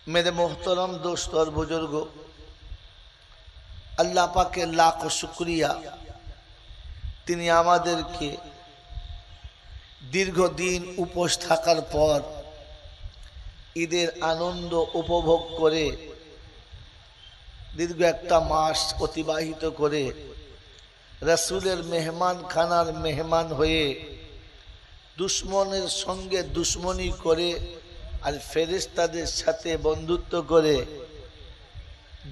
मेरे मोहतरम दोस्त और बुजुर्गो, अल्लाह पाके लाख शुक्रिया তিনি আমাদেরকে দীর্ঘদিন উপোস থাকার পর ঈদের আনন্দ উপভোগ করে দীর্ঘ একটা মাস অতিবাহিত করে রাসূলের মেহমান খানার মেহমান হয়ে দুশমনের সঙ্গে দুশমনি করে আর ফেরেশতাদের সাথে বন্ধুত্ব করে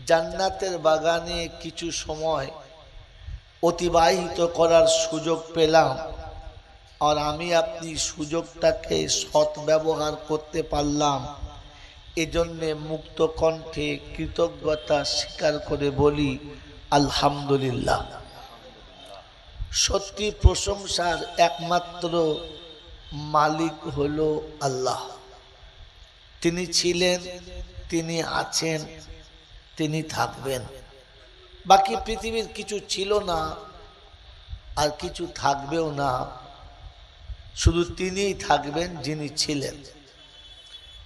জান্নাতের বাগানে কিছু সময় অতিবাহিত করার সুযোগ পেলাম। আর আমি আপনি সুযোগটাকে সৎ ব্যবহার করতে পারলাম, এজন্যে মুক্ত কণ্ঠে কৃতজ্ঞতা স্বীকার করে বলি আলহামদুলিল্লাহ। সত্যি প্রশংসার একমাত্র মালিক হলো আল্লাহ। তিনি ছিলেন, তিনি আছেন, তিনি থাকবেন। বাকি পৃথিবীর কিছু ছিল না আর কিছু থাকবেও না, শুধু তিনিই থাকবেন যিনি ছিলেন।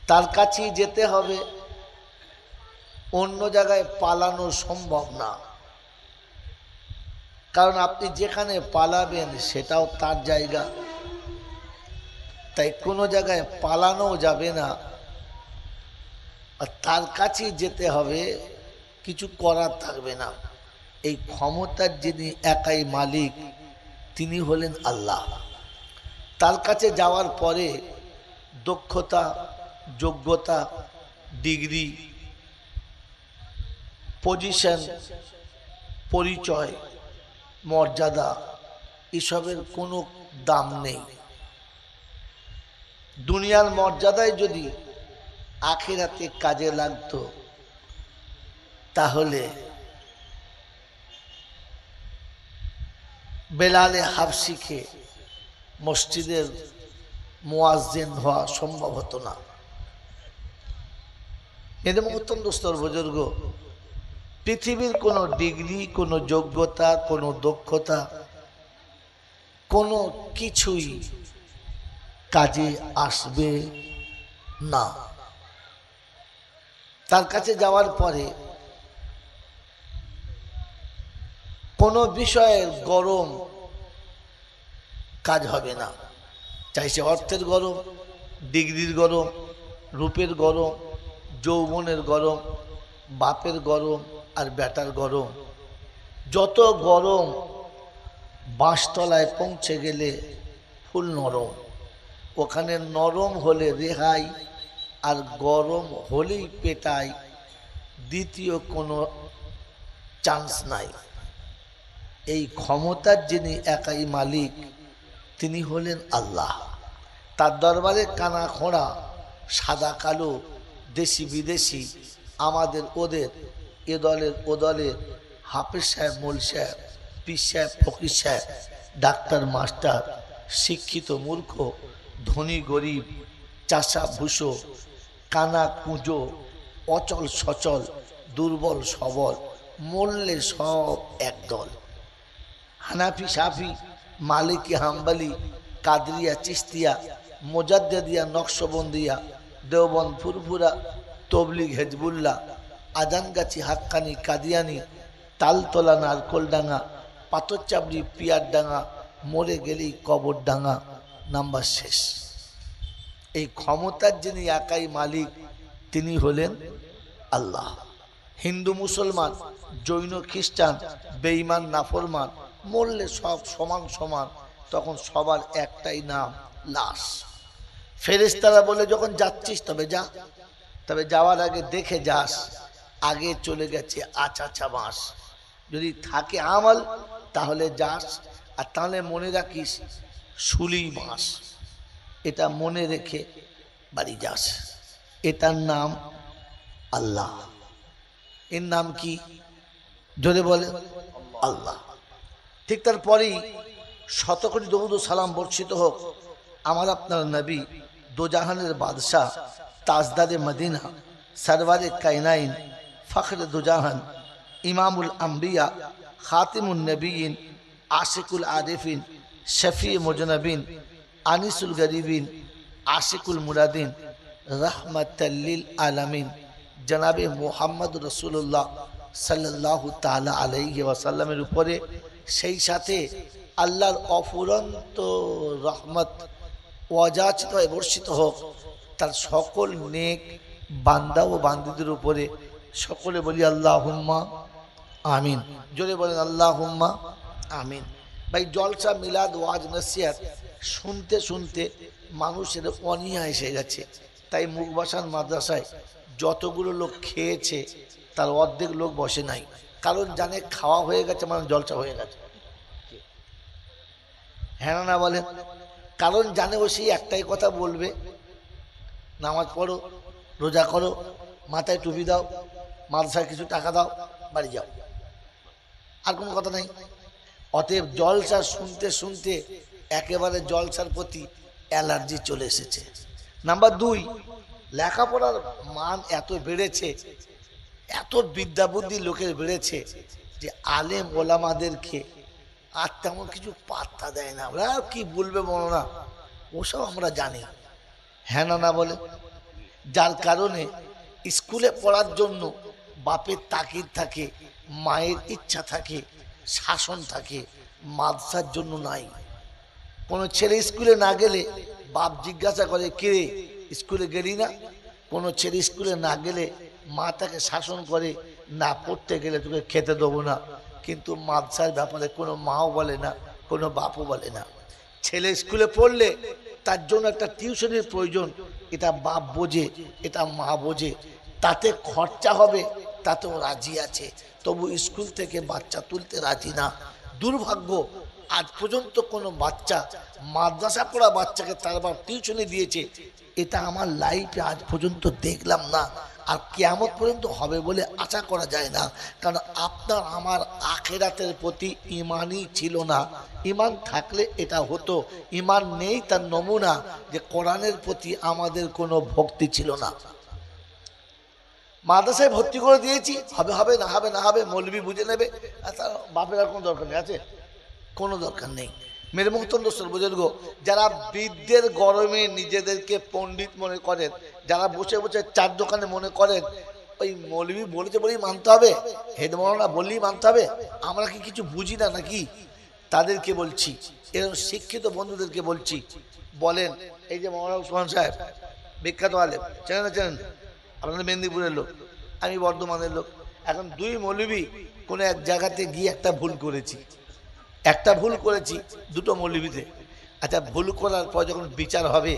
তার কাছেই যেতে হবে, অন্য জায়গায় পালানো সম্ভব না। কারণ আপনি যেখানে পালাবেন সেটাও তার জায়গা, তাই কোনো জায়গায় পালানোও যাবে না, আর তার কাছেই যেতে হবে, কিছু করার থাকবে না। এই ক্ষমতার যিনি একাই মালিক তিনি হলেন আল্লাহ। তার কাছে যাওয়ার পরে দক্ষতা, যোগ্যতা, ডিগ্রি, পজিশন, পরিচয়, মর্যাদা এসবের কোনো দাম নেই। দুনিয়ার মর্যাদায় যদি আখিরাতে কাজে লাগতো তাহলে বেলালে হাবশিকে মসজিদের মুয়াজ্জিন হওয়া সম্ভব হতো না। এদের মতন দোস্তর বুজুর্গ, পৃথিবীর কোনো ডিগ্রি, কোনো যোগ্যতা, কোনো দক্ষতা, কোনো কিছুই কাজে আসবে না। তার কাছে যাওয়ার পরে কোনো বিষয়ের গরম কাজ হবে না, চাই সে অর্থের গরম, ডিগ্রির গরম, রূপের গরম, যৌবনের গরম, বাপের গরম আর বেটার গরম। যত গরম বাঁশতলায় পৌঁছে গেলে ফুল নরম, ওখানে নরম হলে রেহাই, আর গরম হলেই পেটাই, দ্বিতীয় কোনো চান্স নাই। এই ক্ষমতার যিনি একাই মালিক তিনি হলেন আল্লাহ। তার দরবারে কানা খোঁড়া, সাদা কালো, দেশি বিদেশি, আমাদের ওদের, এ দলের ও দলের, হাফেজ সাহেব, মোল সাহেব, পীর সাহেব, ফকির সাহেব, ডাক্তার, মাস্টার, শিক্ষিত মূর্খ, ধনী গরিব, চাষা ভুষো, কানা কুঁজো, অচল সচল, দুর্বল সবল, মরলে সব একদল। হানাফি, সাফি, মালিকি, হাম্বলি, কাদরিয়া, চিস্তিয়া, মোজাদ্দেদিয়া, নকশবন্দিয়া, দেওবন্দ, ফুরফুরা, তবলিগ, হেজবুল্লাহ, আজানগাছি, হাক্কানি, কাদিয়ানি, তালতলা, নারকোলডাঙ্গা, পাথরচাবড়ি, পিয়ারডাঙ্গা, মরে গেলেই কবরডাঙ্গা, নাম্বার শেষ। এই ক্ষমতার যিনি একাই মালিক তিনি হলেন আল্লাহ। হিন্দু, মুসলমান, জৈন, খ্রিস্টান, বেঈমান, নাফরমান, মরলে সব সমান সমান, তখন সবার একটাই নাম, লাশ। ফেরেশতারা বলে যখন যাচ্ছিস তবে যা, তবে যাওয়ার আগে দেখে যাস আগে চলে গেছে আচ্ছা মাস, যদি থাকে আমল তাহলে যাস, আর তাহলে মনে রাখিস শুলি মাস, এটা মনে রেখে বাড়ি যাস। এটার নাম আল্লাহ। এর নাম কি জোরে বলে? আল্লাহ। ঠিক তারপরেই শতকোটি দরুদ ও সালাম বর্ষিত হোক আমার আপনার নবী, দোজাহানের বাদশাহ, তাজদারে মদিনা, সরওয়ারে কায়নাইন, ফখর দুজাহান, ইমামুল আম্বিয়া, খাতিমুন নবীন, আশিকুল আরিফিন, শফি মুজনবিন, আনিসুল গরিবিন, আশিকুল মুরাদিন, रहमतल लिल आलमीन জনাবে মুহাম্মদ রাসূলুল্লাহ সাল্লাল্লাহু তাআলা আলাইহি ওয়াসাল্লামের উপরে, সেই সাথে আল্লাহর অফুরন্ত রহমত ওয়াজাচিত বর্ষিত হোক তার সকল নেক বান্দা ও বান্দীদের উপরে। সকলে বলি আল্লাহুম্মা আমিন। জোরে বলেন আল্লাহুম্মা আমিন। ভাই, জলসা মিলাদ ওয়াজ নসিহত শুনতে শুনতে মানুষের অনীহা এসে গেছে। তাই মুখবাসান মাদ্রাসায় যতগুলো লোক খেয়েছে তার অর্ধেক লোক বসে নাই, কারণ জানে খাওয়া হয়ে গেছে, মানে জলসা হয়ে গেছে। হ্যাঁ না বলেন? কারণ জানে ও সেই একটাই কথা বলবে, নামাজ পড়ো, রোজা করো, মাথায় টুপি দাও, মাদ্রাসায় কিছু টাকা দাও, বাড়ি যাও, আর কোনো কথা নাই। অতএব জলসা শুনতে শুনতে একেবারে জলসার প্রতি অ্যালার্জি চলে এসেছে। নাম্বার 2, লেখাপড়ার মান এত বেড়েছে, এত বিদ্যা বুদ্ধি লোকের বেড়েছে যে আলেম ওলামাদেরকে আর তেমন কিছু পাত্তা দেয় না। ওরা কি বলবে বলো না, ওসব আমরা জানি। হ্যাঁ না বলে? যার কারণে স্কুলে পড়ার জন্য বাপের তাকিদ থাকে, মায়ের ইচ্ছা থাকে, শাসন থাকে, মাদ্রাসার জন্য নাই। কোনো ছেলে স্কুলে না গেলে বাপ জিজ্ঞাসা করে, কে স্কুলে গেলি না? কোনো ছেলে স্কুলে না গেলে মা তাকে শাসন করে, না পড়তে গেলে তোকে খেতে দেবো না। কিন্তু মাদ্রাসার ব্যাপারে কোনো মাও বলে না, কোনো বাপও বলে না। ছেলে স্কুলে পড়লে তার জন্য একটা টিউশনের প্রয়োজন, এটা বাপ বোঝে, এটা মা বোঝে, তাতে খরচা হবে, তাতেও রাজি আছে, তবু স্কুল থেকে বাচ্চা তুলতে রাজি না। দুর্ভাগ্য, আজ পর্যন্ত কোনো বাচ্চা মাদ্রাসা পড়া বাচ্চাকে তার বাপ টিউশনে দিয়েছে, এটা আমার লাইফে আজ পর্যন্ত দেখলাম না, আর কিয়ামত পর্যন্ত হবে বলে আশা করা যায় না। কারণ আপনার আমার আখিরাতের প্রতি ঈমানই ছিল না। ঈমান থাকলে এটা হতো, ঈমান নেই তার নমুনা যে কোরআনের প্রতি আমাদের কোনো ভক্তি ছিল না। মাদ্রাসায় ভর্তি করে দিয়েছি, হবে হবে, না হবে না হবে, মৌলবি বুঝে নেবে, আর তার বাপের আর কোনো দরকার নেই, আছে কোনো দরকার নেই। মেরে মুহতরম দোস্তর বুজুর্গ, যারা বৃদ্ধের গরমে নিজেদেরকে পণ্ডিত মনে করেন, যারা বসে বসে চার দোকানে মনে করেন ওই মৌলবি বলেছে বলেই মানতে হবে, হেড মৌলানা বললেই মানতে হবে, আমরা কি কিছু বুঝি না নাকি? তাদেরকে বলছি, এরকম শিক্ষিত বন্ধুদেরকে বলছি, বলেন এই যে মৌলানা উসমান সাহেব বিখ্যাত আলেম, চেনেন না? চেনেন? আপনাদের মেদিনীপুরের লোক, আমি বর্ধমানের লোক। এখন 2 মৌলবি কোনো এক জায়গাতে গিয়ে একটা ভুল করেছি, দুটো মৌলবিতে। আচ্ছা, ভুল করার পর যখন বিচার হবে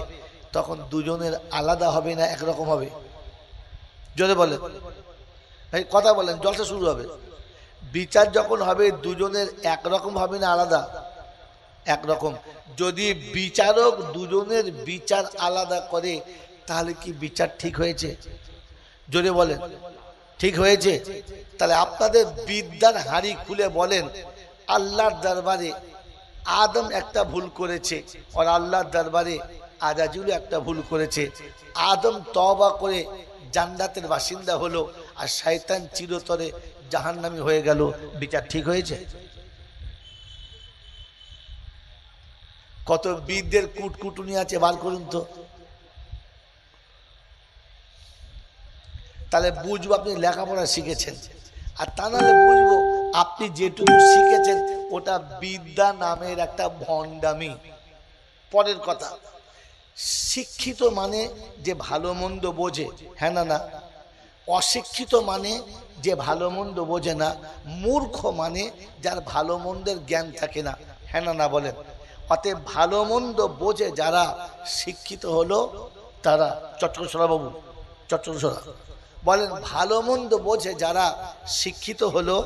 তখন দুজনের আলাদা হবে না একরকম হবে? জোরে বলেন ভাই, কথা বলেন, জলসা শুরু হবে। বিচার যখন হবে দুজনের একরকম হবে না আলাদা? একরকম। যদি বিচারক দুজনের বিচার আলাদা করে তাহলে কি বিচার ঠিক হয়েছে? জোরে বলেন, ঠিক হয়েছে? তাহলে আপনাদের বিদ্যার হাঁড়ি খুলে বলেন, আল্লাহর দরবারে আদম একটা ভুল করেছে, আর আল্লাহর দরবারে আজাজিল একটা ভুল করেছে। আদম তওবা করে জান্নাতের বাসিন্দা হলো, আর শয়তান চিরতরে জাহান্নামী হয়ে গেল। বিচার ঠিক হয়েছে? কত বিদ্যের কুটকুটুনি আছে, বার করুন তো। তাহলে বুঝবো আপনি লেখাপড়া শিখেছেন, আর তা নাহলে বুঝবো আপনি যেটুকু শিখেছেন ওটা বিদ্যা নামের একটা ভণ্ডামি। পরের কথা, শিক্ষিত মানে যে ভালো মন্দ বোঝে, হ্যাঁ না? অশিক্ষিত মানে যে ভালো মন্দ বোঝে না। মূর্খ মানে যার ভালো মন্দের জ্ঞান থাকে না, হ্যাঁ না বলেন? অতএব ভালো মন্দ বোঝে যারা শিক্ষিত হলো তারা, চট্টগ্রাম বাবু, চট্টগ্রাম বলেন, ভালো মন্দ বোঝে যারা শিক্ষিত হলো,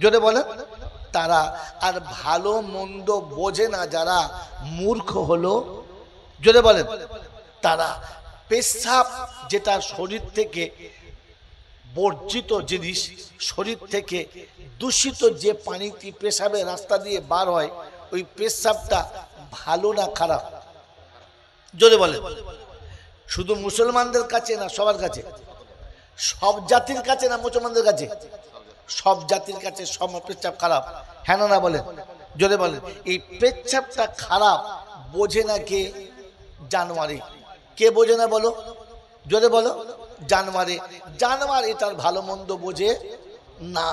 জোরে বলেন, তারা। আর ভালো মন্দ বোঝে না যারা মূর্খ হলো, জোরে বলেন, তারা। পেশাব যেটা শরীর থেকে বর্জিত জিনিস, শরীর থেকে দূষিত যে পানিটি পেশাবের রাস্তা দিয়ে বার হয়, ওই পেশাবটা ভালো না খারাপ? জোরে বলেন। শুধু মুসলমানদের কাছে না, সবার কাছে? সব জাতির কাছে না মুসলমানদের কাছে? সব জাতির কাছে সব পেচ্ছাপ খারাপ, হ্যাঁ না বলেন? জোরে বলেন। এই পেচ্ছাপটা খারাপ বোঝে না কে? জানোয়ারি। কে বোঝে না বলো? জোরে বলো। জানমারে, জানমার এটার ভালো মন্দ বোঝে না।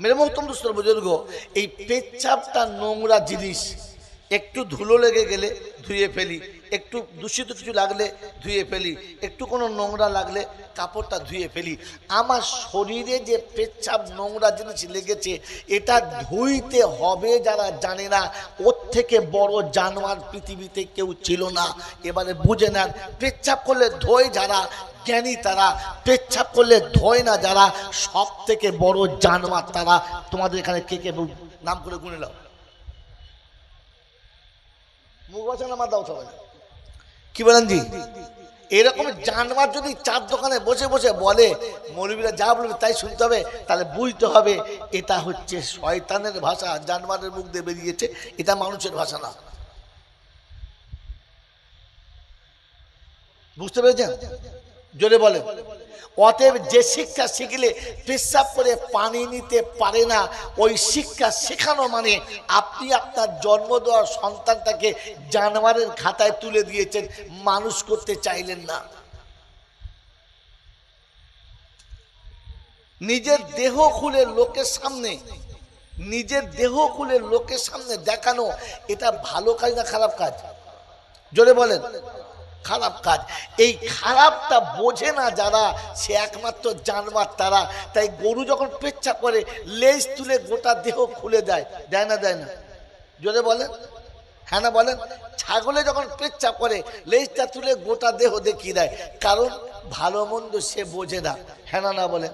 মেরে মোহতম দোস্তর বুজুর্গ, এই পেচ্ছাপটা নোংরা জিনিস, একটু ধুলো লেগে গেলে ধুয়ে ফেলি, একটু দূষিত কিছু লাগলে ধুয়ে ফেলি, একটু কোনো নোংরা লাগলে কাপড়টা ধুয়ে ফেলি। আমার শরীরে যে পেচ্ছাপ নোংরা জিনিস লেগেছে এটা ধুইতে হবে যারা জানে না, ওর থেকে বড় জানোয়ার পৃথিবীতে কেউ ছিল না। এবারে বুঝে নেন, পেচ্ছাপ করলে ধোয় যারা জ্ঞানী তারা, পেচ্ছাপ করলে ধোয় না যারা সব থেকে বড় জানোয়ার তারা। তোমাদের এখানে কে কে নাম করে গুনে নাও, মুখ বাঁচানো আমার দাও সবাই, কি বলেন জি? এরকম জানোয়ার যদি চার দোকানে বসে বসে বলে, মৌলবীরা যা বলবে তাই শুনতে হবে, তাহলে বুঝতে হবে এটা হচ্ছে শয়তানের ভাষা, জানোয়ারের মুখ দিয়ে বেরিয়েছে, এটা মানুষের ভাষা না। বুঝতে পেরেছেন? জোরে বলে। অতএব যে শিক্ষা শিখলে পেশাব করে পানি নিতে পারে না, ওই শিক্ষা শেখানো মানে আপনি আপনার জন্ম দেওয়ার সন্তানটাকে জানোয়ারের খাতায় তুলে দিয়েছেন, মানুষ করতে চাইলেন না। নিজের দেহ খুলে লোকের সামনে, নিজের দেহ খুলে লোকের সামনে দেখানো, এটা ভালো কাজ না খারাপ কাজ? জোরে বলেন। খারাপ কাজ। এই খারাপটা বোঝে না যারা, সে একমাত্র জানোয়ার তারা। তাই গরু যখন পেচ্ছাপ করে লেজ তুলে গোটা দেহ খুলে দেয়, দেয় না দেয় না? জোরে বলেন, হ্যাঁ না বলেন। ছাগলে যখন পেচ্ছাপ করে লেজটা তুলে গোটা দেহ দেখিয়ে দেয়, কারণ ভালো মন্দ সে বোঝে না। হ্যাঁ না বলেন,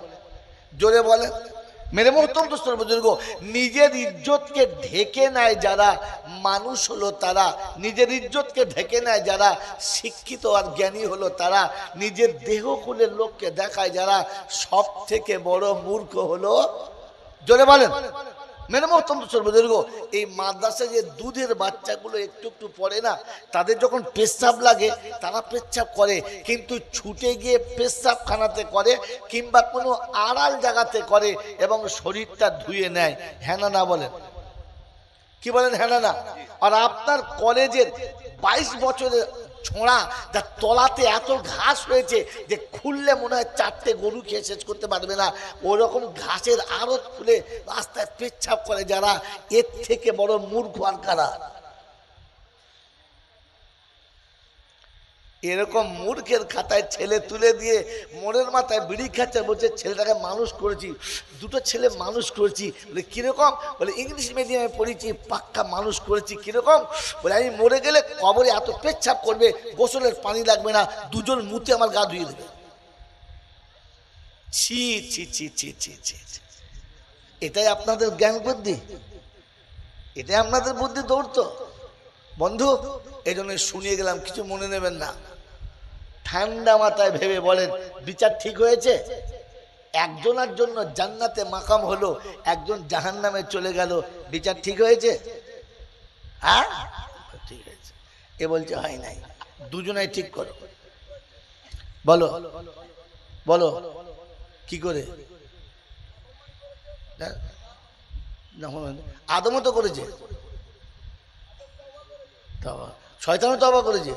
জোরে বলেন। মেরে মোহতম দোস্তর বুজুর্গ, নিজের ইজ্জতকে ঢেকে নেয় যারা, মানুষ হলো তারা। নিজের ইজ্জতকে ঢেকে নেয় যারা, শিক্ষিত আর জ্ঞানী হলো তারা। নিজের দেহ খুলে লোককে দেখায় যারা, সব থেকে বড় মূর্খ হলো। জোরে বলেন। মেরে মোহতম দোস্তর বুজুর্গ, এই মাদ্রাসায় যে দুধের বাচ্চাগুলো একটু একটু পড়ে না, তাদের যখন পেচ্ছাপ লাগে তারা পেচ্ছাপ করে, কিন্তু ছুটে গিয়ে পেচ্ছাপখানাতে করে কিংবা কোনো আড়াল জায়গাতে করে এবং শরীরটা ধুয়ে নেয়। হ্যাঁ না বলেন, কি বলেন? হ্যাঁ না? আর আপনার কলেজের 22 বছরের ছোঁড়া, যার তলাতে এত ঘাস হয়েছে যে খুললে মনে হয় 4টে গরু খেয়ে শেষ করতে পারবে না, ওরকম ঘাসের আড়ত খুলে রাস্তায় পেচ্ছাপ করে যারা, এর থেকে বড় মূর্খ আর কারা? এরকম মূর্খের খাতায় ছেলে তুলে দিয়ে মনের মাথায় বিড়ি খাচ্ছে, বলছে ছেলেটাকে মানুষ করেছি, দুটো ছেলে মানুষ করেছি। বলে কিরকম? বলে ইংলিশ মিডিয়ামে পড়েছি, পাক্কা মানুষ করেছি। কিরকম? বলে আমি মরে গেলে কবরে এত পেচ্ছাপ করবে, গোসলের পানি লাগবে না, দুজন মুতে আমার গা ধুয়ে দেবে। ছি ছি ছি ছি ছি ছি, এটাই আপনাদের জ্ঞান বুদ্ধি? এটাই আপনাদের বুদ্ধি দৌড়তো বন্ধু? এই জন্য শুনিয়ে গেলাম, কিছু মনে নেবেন না। ঠান্ডা মাথায় ভেবে বলেন, বিচার ঠিক হয়েছে? একজনের জন্য জান্নাতে মাকাম হলো, একজন জাহান্নামে চলে গেল, বিচার ঠিক হয়েছে? হ্যাঁ ঠিক হয়েছে। এ বলছে হয় নাই। দুজনাই ঠিক করো, বলো বলো কি করে? আদমও তো করেছে, শয়তানও তওবা করেছে।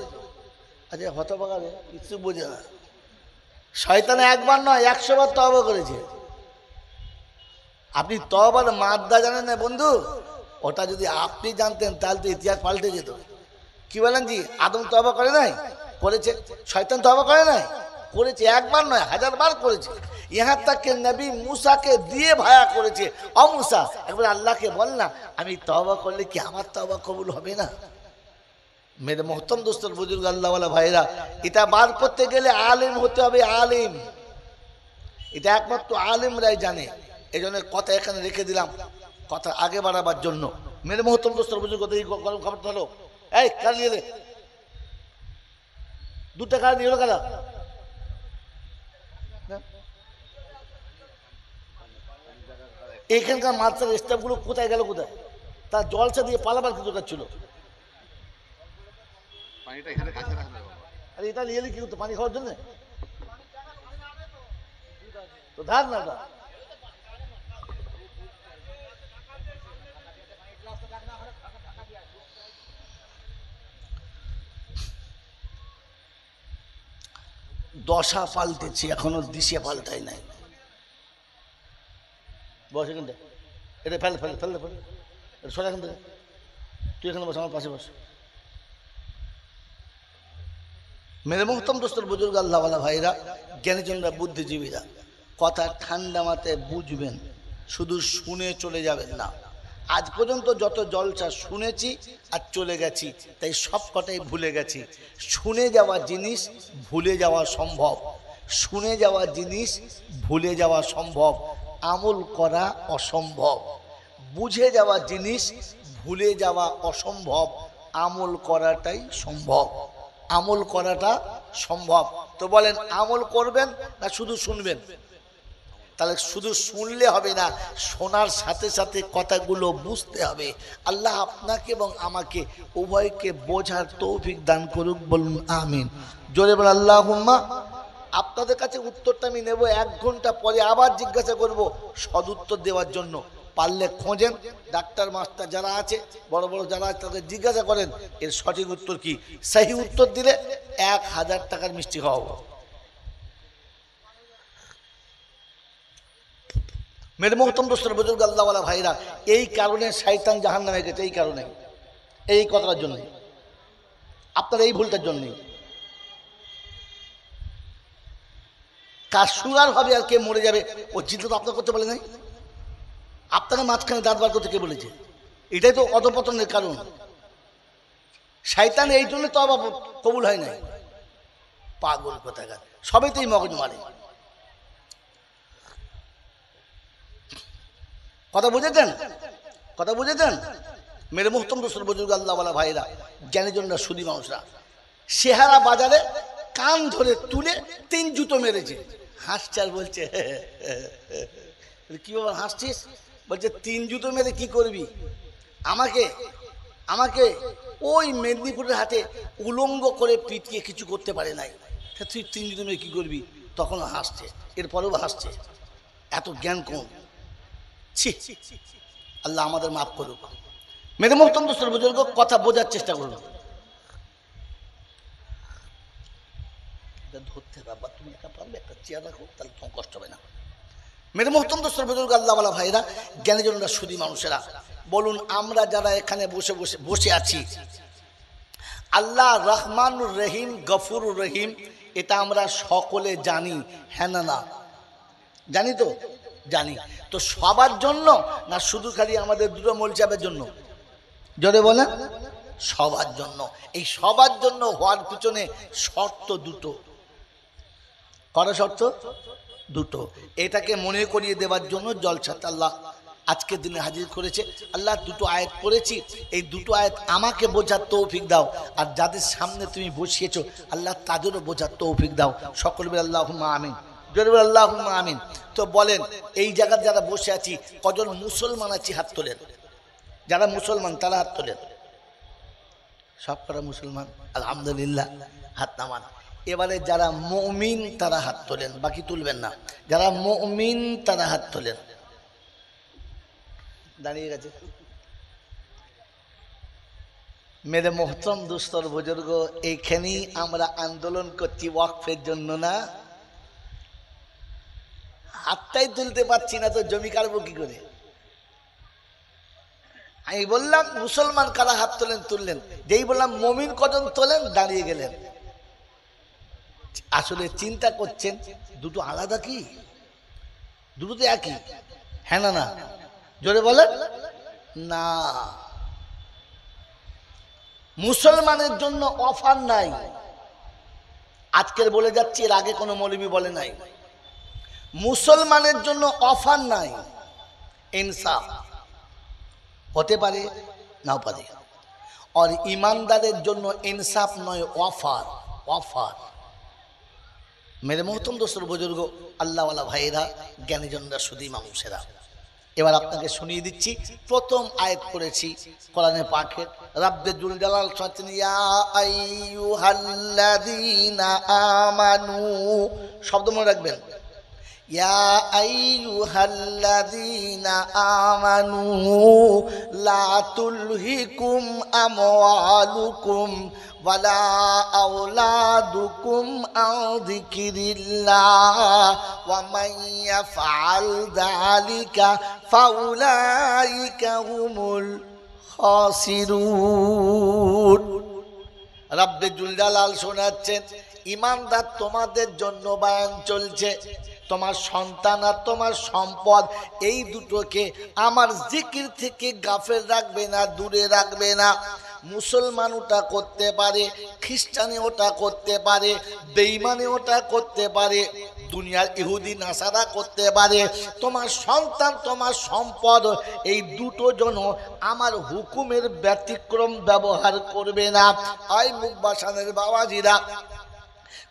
আচ্ছা হতভাগা কিছু বোঝে না, শয়তানে একবার নয় 100 বার তওবা করেছে। আপনি তওবার মাদ্দা জানেন না বন্ধু? ওটা যদি আপনি জানতেন তাহলে তো ইতিহাস পাল্টে যেত। কি বলেন জি? আদম তওবা করে নাই? করেছে। শয়তান তওবা করে নাই? করেছে। একবার নয় 1000 বার করেছে। ইহার তাকে নবী মুসাকে দিয়ে ভায়া করেছে। ও মুসা, একবার আল্লাহকে বল না, আমি তওবা করলে কি আমার তওবা কবুল হবে না? মেরে মোহতম দোস্তর বুজুর্গ আল্লাহওয়ালা ভাইরা, এটা বার করতে গেলে আলিম হতে হবে। আলিম, এটা একমাত্র আলিমরাই জানে। এই জন্য কথা এখানে রেখে দিলাম, কথা আগে বাড়াবার জন্য। মেরে মোহতম দোস্তর বুজুর্গ, গরম খাবার ধরো, এই কার নিয়ে দে, 2টা কার নিয়ে কারা? এখানকার মাদ্রাসার স্টাফগুলো কোথায় গেল? কোথায়? তার জলসা দিয়ে পালাবার কিছু কাজ ছিল। আরে এটা নিয়ে এলি কি করতো? পানি খাওয়ার জন্য তো ধার না। দশা পাল্টেছি, এখনো দিশে পাল্টাই নাই। বস এখানটা, এটা ফেল ফেল ফেল ফেল, সরে এখান থেকে। তুই এখানে বস, আমার পাশে বস। মেরে মোহতম দোস্তর বুজুর্গ আল্লাহওয়ালা ভাইরা, জ্ঞানীজনরা, বুদ্ধিজীবীরা, কথা ঠান্ডা মাথায় বুঝবেন, শুধু শুনে চলে যাবেন না। আজ পর্যন্ত যত জলসা শুনেছি আর চলে গেছি, তাই সব কটাই ভুলে গেছি। শুনে যাওয়া জিনিস ভুলে যাওয়া সম্ভব, শুনে যাওয়া জিনিস ভুলে যাওয়া সম্ভব, আমল করা অসম্ভব। বুঝে যাওয়া জিনিস ভুলে যাওয়া অসম্ভব, আমল করাটাই সম্ভব। আমল করাটা সম্ভব। তো বলেন, আমল করবেন না শুধু শুনবেন? তাহলে শুধু শুনলে হবে না, শোনার সাথে সাথে কথাগুলো বুঝতে হবে। আল্লাহ আপনাকে এবং আমাকে উভয়কে বোঝার তৌফিক দান করুক, বলুন আমিন। জোরে বল আল্লাহুম্মা। আপনাদের কাছে উত্তরটা আমি নেব, 1 ঘন্টা পরে আবার জিজ্ঞাসা করব সদুত্তর দেওয়ার জন্য। পারলে খোঁজেন, ডাক্তার মাস্টার যারা আছে, বড় বড় যারা আছে, তাদের জিজ্ঞাসা করেন এর সঠিক উত্তর কি। সহি উত্তর দিলে 1000 টাকার মিষ্টি খাওয়াবো। মেরে মোহতম দোস্তর বুজুর্গ আল্লাহওয়ালা ভাইরা, এই কারণে শয়তান জাহান্নামে গেছে, এই কারণে, এই কথাটার জন্য, আপনার এই ভুলটার জন্যই। কার সুগার হবে আর কে মরে যাবে ও চিন্তা তো আপনার করতে পারে নাই। আপনাকে মাঝখানে দাঁত বার করতে কে বলেছে? এটাই তো অধপতনের কারণ। শয়তান এই জন্য তো আবার কবুল হয় নাই। পাগল কোথাকার, সবেতেই মগজ মারে। কথা বুঝেছেন? কথা বুঝেছেন? মেরে মোহতম দোস্তর বুজুর্গ আল্লাহওয়ালা ভাইরা, জ্ঞানীজনরা, সুদী মানুষরা, সেহারা বাজারে কান ধরে তুলে 3 জুতো মেরেছে। হাসছে আর বলছে, কি বাবা হাসছিস? বলছে 3 জুতো মেরে কি করবি? আমাকে আমাকে ওই মেদিনীপুরের হাটে উলঙ্গ করে পিটিয়ে কিছু করতে পারে নাই, তুই 3 জুতো মেরে কি করবি? তখন হাসছে, এরপরেও হাসছে। এত জ্ঞান কম। ছি, আল্লাহ আমাদের মাফ করুক। মেরে মোহতম দোস্তর বুজুর্গ, কথা বোঝার চেষ্টা করুন। ধরতে বাবা, তুমি একা পারবে? একটা চেয়ার রাখো, তাহলে তোমার কষ্ট হবে না। মেরে মোহতম দোস্তর বুজুর্গ আল্লাহওয়ালা ভাইরা, জ্ঞানীজনরা, সুদী মানুষেরা, বলুন আমরা যারা এখানে বসে বসে বসে আছি, আল্লাহ রহমানুর রহিম, গফুরুর রহিম, এটা আমরা সকলে জানি, হ্যাঁ না না? জানি তো? জানি। তো সবার জন্য না শুধু খালি আমাদের দুটো মৌলচাবের জন্য? জোরে বলেন। সবার জন্য। এই সবার জন্য হওয়ার পিছনে শর্ত দুটো। কত শর্ত? দুটো। এটাকে মনে করিয়ে দেওয়ার জন্য জলসাতে আল্লাহ আজকের দিনে হাজির করেছে। আল্লাহ দুটো আয়াত পড়েছি, এই দুটো আয়াত আমাকে বোঝার তৌফিক দাও, আর যাদের সামনে তুমি বসিয়েছো আল্লাহ তাদেরও বোঝার তৌফিক দাও। সকল বলে আল্লাহুম্মা আমিন। জোরে বলে আল্লাহুম্মা আমিন। তো বলেন, এই জায়গায় যারা বসে আছি কজন মুসলমান আছি? হাত তোলেন। যারা মুসলমান তারা হাত তোলেন। সব করা মুসলমান, আলহামদুলিল্লাহ, হাত নামান। এবারে যারা মুমিন তারা হাত তোলেন, বাকি তুলবেন না। যারা মুমিন তারা হাত তোলেন। দাঁড়িয়ে গেছে। মেরে মোহতরম দুস্তর বুজুর্গ, এইখানেই আমরা আন্দোলন করছি ওয়াকফের জন্য না? হাতটাই তুলতে পারছি না তো জমি কাটবো কি করে? আমি বললাম মুসলমান কারা হাত তোলেন, তুললেন। যেই বললাম মুমিন কজন তোলেন, দাঁড়িয়ে গেলেন। আসলে চিন্তা করছেন দুটো আলাদা কি? দুটো তো একই, হ্যাঁ না না? জোরে বলেন না। মুসলমানের জন্য অফার নাই, আজকের বলে যাচ্ছি, এর আগে কোনো মৌলবী বলে নাই। মুসলমানের জন্য অফার নাই, ইনসাফ হতে পারে নাও পারে। আর ইমানদারের জন্য ইনসাফ নয়, অফার। অফার। মেরে মোহতম দোস্তর বুজুর্গ আল্লাহওয়ালা ভাইয়েরা, জ্ঞানীজনরা, সুদী মানুষেরা, এবার আপনাকে শুনিয়ে দিচ্ছি। প্রথম আয়াত পড়েছি কোরআনে পাকের, রাব্বে জুল জালাল সাথেন ইয়া আইয়ুহাল্লাযীনা আমানু, শব্দ মনে রাখবেন, ইয়া আইয়ুহাল্লাযীনা আমানু লা তুলহিকুম আমওয়ালুকুম ওয়ালা আওলাদুকুম আন যিকিরিল্লাহ ওয়া মান ইয়াফআল যালিকা ফাউলাইকা হুমুল খাসিরুন। রব্বে জুল জালাল শোনাচ্ছেন, ঈমানদার তোমাদের জন্য বয়ান চলছে, তোমার সন্তান আর তোমার সম্পদ এই দুটোকে আমার জিকির থেকে গাফেল রাখবে না, দূরে রাখবে না। মুসলমান ওটা করতে পারে, খ্রিস্টানি ওটা করতে পারে, বেঈমানি ওটা করতে পারে, দুনিয়ার ইহুদি নাসারা করতে পারে। তোমার সন্তান তোমার সম্পদ এই দুটো জন আমার হুকুমের ব্যতিক্রম ব্যবহার করবে না। আই মুকবাসানের বাবাজিরা,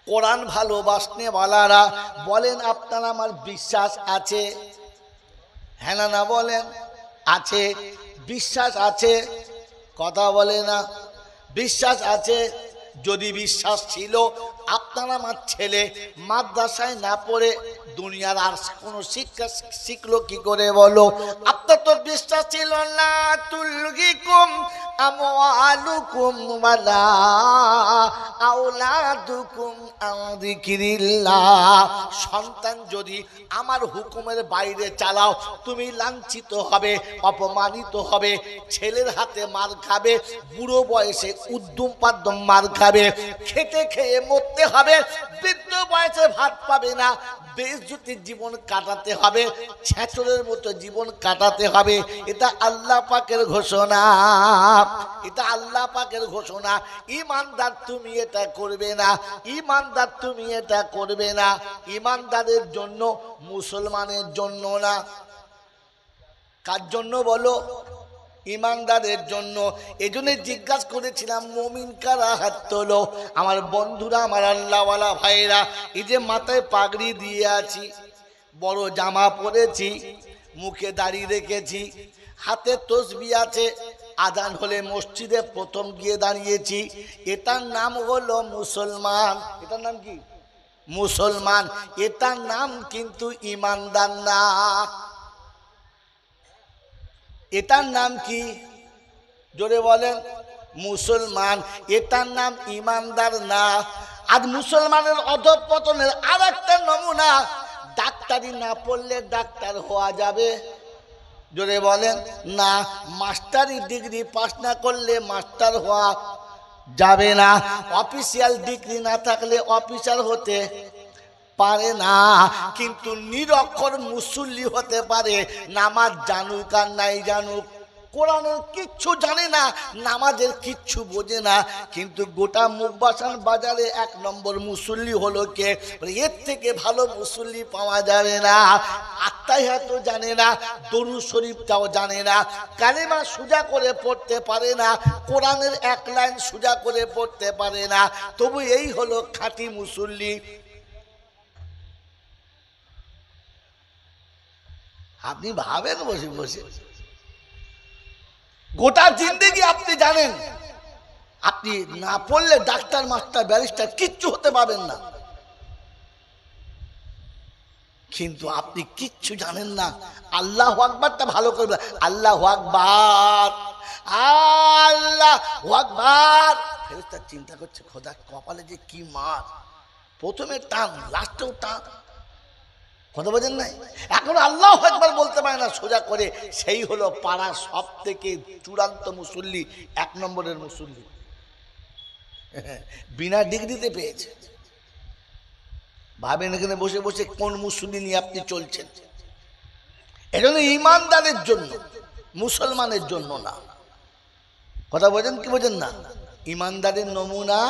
কোরআন ভালোবাসনে বালারা বলেন, আপনার আমার বিশ্বাস আছে? হ্যাঁ না বলেন? আছে, বিশ্বাস আছে, কথা বলে না? বিশ্বাস আছে। যদি বিশ্বাস ছিল, আপনার আমার ছেলে মাদ্রাসায় না পড়ে দুনিয়ার আর কোনো শিক্ষা শিখলো কি করে বলো? আপনার তো বিশ্বাস ছিল না, তুলগিকুম আমওয়ালুকুম ওয়ালা আওলাদুকুম আন যিকিরিল্লাহ। সন্তান যদি আমার হুকুমের বাইরে চালাও, তুমি লাঞ্ছিত হবে, অপমানিত হবে, ছেলের হাতে মার খাবে, বুড়ো বয়সে উদ্যম পাদ্যম মার খাবে, খেটে খেয়ে মরতে হবে, বৃদ্ধ বয়সে ভাত পাবে না, বেইজ্জতির জীবন কাটাতে হবে, ছেঁচড়ের মতো জীবন কাটাতে হবে। এটা আল্লাহ পাকের ঘোষণা, এটা আল্লাহ পাকের ঘোষণা। ঈমানদার তুমি এটা করবে না, ঈমানদার তুমি এটা করবে না। ঈমানদারের জন্য, মুসলমানের জন্য না। কার জন্য বলো? ঈমানদারের জন্য। এজন্য জিজ্ঞাসা করেছিলাম, মুমিন কারা? হাত তোলো। আমার বন্ধুরা, আমার আল্লাহওয়ালা ভাইরা, এই যে মাথায় পাগড়ি দিয়ে আছি, বড় জামা পরেছি, মুখে দাড়ি রেখেছি, হাতে তসবি আছে, আজান হলে মসজিদে প্রথম গিয়ে দাঁড়িয়েছি, এটার নাম হলো মুসলমান। এটার নাম কি? মুসলমান। এটার নাম কিন্তু ঈমানদার না। এটার নাম কি? জোরে বলেন। মুসলমান। এটার নাম ঈমানদার না। আর মুসলমানের অধঃপতনের আর একটা নমুনা, ডাক্তারি না পড়লে ডাক্তার হওয়া যাবে? জোরে বলেন না। মাস্টারি ডিগ্রি পাস না করলে মাস্টার হওয়া যাবে না। অফিসিয়াল ডিগ্রি না থাকলে অফিসার হতে পারে না। কিন্তু নিরক্ষর মুসল্লি হতে পারে, নামাজ জানুক আর নাই জানুক, কোরআনের কিচ্ছু জানে না, নামাজের কিচ্ছু বোঝে না, কিন্তু গোটা মুকবাসান বাজারে 1 নম্বর মুসল্লি হলো কে? এর থেকে ভালো মুসল্লি পাওয়া যাবে না। আত্তাহিয়াত জানে না, দরুদ শরীফটাও জানে না, কালেমা সোজা করে পড়তে পারে না, কোরআনের 1 লাইন সোজা করে পড়তে পারে না, তবু এই হলো খাঁটি মুসল্লি। আপনি ভাবেন বসে বসে, গোটা জিন্দেগি আপনি জানেন, আপনি না পড়লে ডাক্তার, মাস্টার, ব্যারিস্টার কিচ্ছু হতে পারবেন না, কিন্তু আপনি কিচ্ছু জানেন না। আল্লাহু আকবারটা ভালো করে, আল্লাহু আকবার, আল্লাহু আকবার। ফেরেশতা চিন্তা করছে, খোদা কপালে যে কি মার, প্রথমে টান, লাস্টেও টান, কথা বোঝেন নাই? এখন আল্লাহু আকবার বলতে পারে না সোজা করে, সেই হলো পাড়ার সব থেকে চূড়ান্ত মুসল্লি, 1 নম্বরের মুসল্লি, বিনা ডিগ্রিতে পেয়েছে। ভাবেন এখানে বসে বসে কোন মুসল্লি নিয়ে আপনি চলছেন। এজন্য ঈমানদারের জন্য, মুসলমানের জন্য না। কথা বোঝেন কি বোঝেন না? ঈমানদারের নমুনা,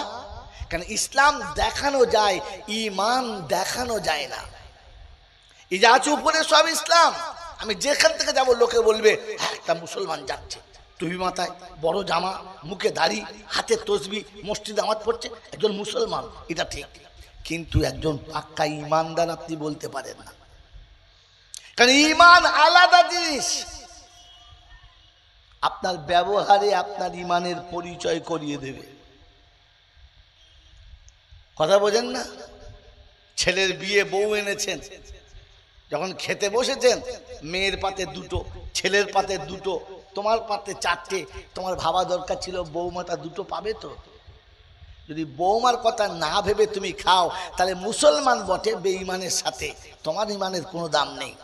কারণ ইসলাম দেখানো যায়, ঈমান দেখানো যায় না। এই যে আছে উপরে সব ইসলাম, আমি যেখান থেকে যাব লোকে বলবে হ্যাঁ একটা মুসলমান যাচ্ছে, টুপি মাথায়, বড় জামা, মুখে দাড়ি, হাতে তসবি, মসজিদে নামাজ পড়ছে, একজন মুসলমান, এটা ঠিক। কিন্তু একজন পাক্কা ঈমানদার আপনি বলতে পারেন না, কারণ ঈমান আলাদা জিনিস। আপনার ব্যবহারে আপনার ঈমানের পরিচয় করিয়ে দেবে। কথা বোঝেন না? ছেলের বিয়ে, বউ এনেছেন, যখন খেতে বসেছেন, মেয়ের পাতে 2, ছেলের পাতে 2, তোমার পাতে 4টে, তোমার ভাবা দরকার ছিল বৌমাটা 2 পাবে তো? যদি বৌমার কথা না ভেবে তুমি খাও তাহলে মুসলমান বটে বেঈমানের সাথে, তোমার ইমানের কোনো দাম নেই।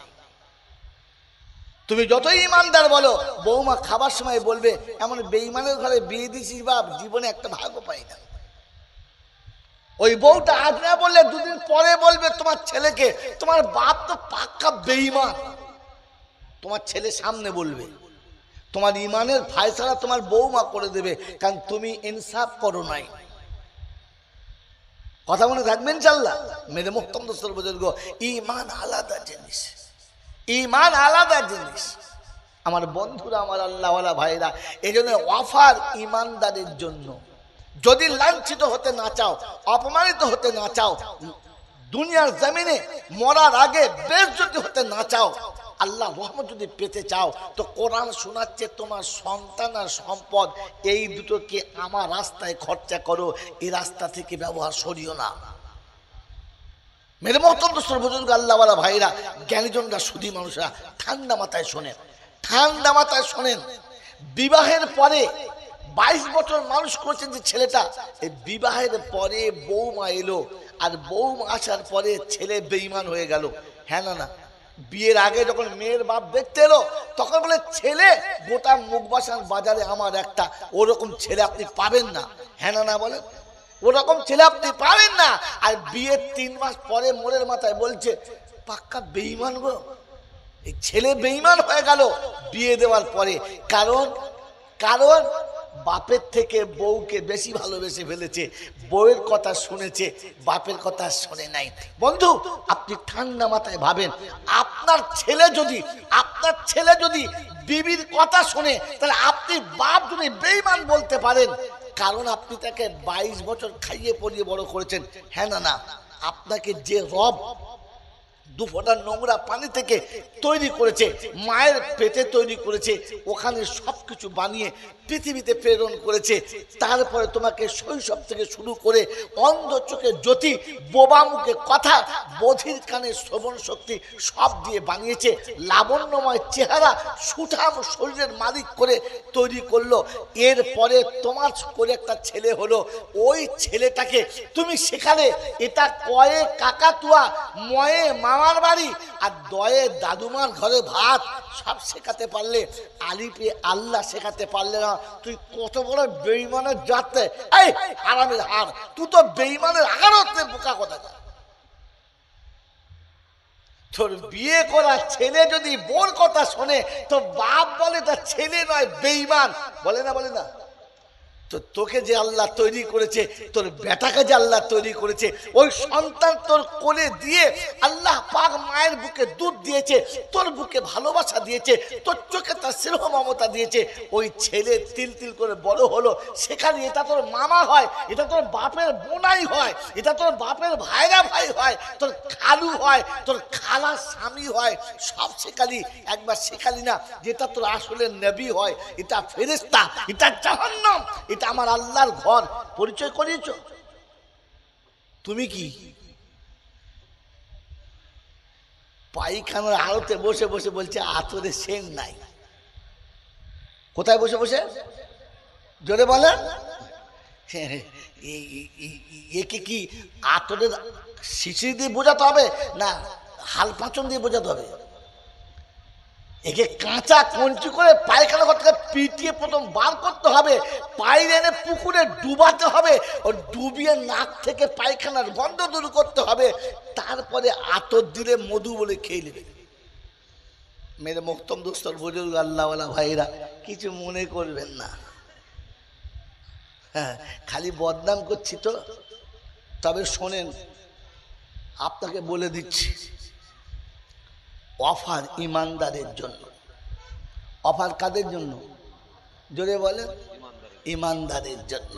তুমি যতই ইমানদার বলো, বৌমা খাবার সময় বলবে এমন বেঈমানের ঘরে বিয়ে দিছিস বাপ, জীবনে একটা ভাগ্য পাই না। ওই বউটা আজ না বললে দুদিন পরে বলবে তোমার ছেলেকে, তোমার বাপ তো পাক্কা বেঈমান। তোমার ছেলে সামনে বলবে, তোমার ইমানের ফায়সালা তোমার বৌমা করে দেবে, কারণ তুমি ইনসাফ করো নাই। কথা মনে থাকবেন ইনশাআল্লাহ। মেরে মুহতারাম দোস্ত বুজুর্গ, ঈমান আলাদা জিনিস, ঈমান আলাদা জিনিস। আমার বন্ধুরা, আমার আল্লাহওয়ালা ভাইরা, এই জন্য ওয়াফার ঈমানদারের জন্য যদি লাঞ্ছিত হতে না চাও, অপমানিত হতে না চাও, দুনিয়ার জমিনে মরার আগে বেইজ্জতি হতে না চাও, আল্লাহ রহমত যদি পেতে চাও, তো কোরআন শোনাচ্ছে তোমার সন্তান আর সম্পদ এই দুটোকে আমার রাস্তায় খরচা করো, এই রাস্তা থেকে ব্যবহার সরিও না। মেরে মহতম দোস্তর বুজুর্গ, আল্লাহওয়ালা ভাইরা, জ্ঞানীজনরা, সুধী মানুষরা, ঠান্ডা মাথায় শোনেন, ঠান্ডা মাথায় শোনেন। বিবাহের পরে 22 বছর মানুষ করেছেন যে ছেলেটা, এই বিবাহের পরে বৌমা এলো, আর বৌমা আসার পরে ছেলে বেঈমান হয়ে গেল। হ্যাঁ না না? বিয়ের আগে যখন মেয়ের বাপ দেখতে এলো, তখন বলে ছেলে গোটা মুখবাসান বাজারে আমার একটা, ওরকম ছেলে আপনি পাবেন না। হ্যাঁ না না বলেন? ওরকম ছেলে আপনি পাবেন না। আর বিয়ের 3 মাস পরে মোড়ের মাথায় বলছে পাক্কা বেঈমান গো। এই ছেলে বেঈমান হয়ে গেল বিয়ে দেওয়ার পরে। কারণ কারণ বাপের থেকে বউকে বেশি ভালোবেসে ফেলেছে, বউয়ের কথা শুনেছে, বাপের কথা শুনে নাই। বন্ধু, আপনি ঠান্ডা মাথায় ভাবেন, আপনার ছেলে যদি বিবির কথা শুনে, তাহলে আপনি বাপ যদি বেঈমান বলতে পারেন, কারণ আপনি তাকে 22 বছর খাইয়ে পরিয়ে বড় করেছেন। হ্যাঁ না না? আপনাকে যে রব 2 ফোঁটা নোংরা পানি থেকে তৈরি করেছে, মায়ের পেটে তৈরি করেছে, ওখানে সবকিছু বানিয়ে পৃথিবীতে প্রেরণ করেছে, তারপরে তোমাকে শৈশব থেকে শুরু করে অন্ধ চোখে জ্যোতি, বোবা মুখে কথা, বধির কানে শ্রবণ শক্তি সব দিয়ে বানিয়েছে, লাবণ্যময় চেহারা, সুঠাম শরীরের মালিক করে তৈরি করলো। এরপরে তোমার করে একটা ছেলে হলো, ওই ছেলেটাকে তুমি সেখানে এটা কয়ে কাকাতুয়া, ময়ে মামার বাড়ি, আর দয়ে দাদুমার ঘরে ভাত সব শেখাতে পারলে, আলিপে আল্লাহ শেখাতে পারলে না, তুই কত বড় বেঈমানের জাতে। এই হারামের হার, তুই তো বেঈমানের আগারতে বোকা কথা। তোর বিয়ে করা ছেলে যদি বোর কথা শোনে, তো বাপ বলে তার ছেলে নয়, বেঈমান। বলে না? বলে না? তো তোকে যে আল্লাহ তৈরি করেছে, তোর বেটাকে যে আল্লাহ তৈরি করেছে, ওই সন্তান তোর কোলে দিয়ে আল্লাহ পাক মায়ের বুকে দুধ দিয়েছে, তোর বুকে ভালোবাসা দিয়েছে, তোর চোখে তার স্নেহ মমতা দিয়েছে। ওই ছেলে তিল তিল করে বড় হলো, সেখানে এটা তোর মামা হয়, এটা তোর বাপের বোনাই হয়, এটা তোর বাপের ভাইরা ভাই হয়, তোর খালু হয়, তোর খালা স্বামী হয়, সব শেখালি। একবার শেখালি না যেটা তোর আসলে নবী হয়, এটা ফেরেশতা, এটা জাহান্নাম, এটা আমার আল্লাহর ঘর। পরিচয় করিয়েছ? তুমি কি পায়খানার আড়তে বসে বসে বলছে আতরে সেন নাই? কোথায় বসে বসে? জোরে বলেন। একে কি আতরের শিশির দিয়ে বোঝাতে হবে না হাল পাচন দিয়ে বোঝাতে হবে? একে কাঁচা কঞ্চি করে পায়খানা ঘর থেকে পিটিয়ে প্রথম বার করতে হবে, পায়ে এনে পুকুরে ডুবাতে হবে, ও ডুবিয়ে নাক থেকে পায়খানার গন্ধ দূর করতে হবে, তারপরে আতর দিলে মধু বলে খেয়ে নেবে। মেরে মুহতারাম দোস্তর বুজুর্গ, আল্লাহওয়ালা ভাইরা, কিছু মনে করবেন না। হ্যাঁ, খালি বদনাম করছি তো। তবে শোনেন, আপনাকে বলে দিচ্ছি, অফার ইমানদারের জন্য। অফার কাদের জন্য? জোরে বলেন। ইমানদারের জন্য।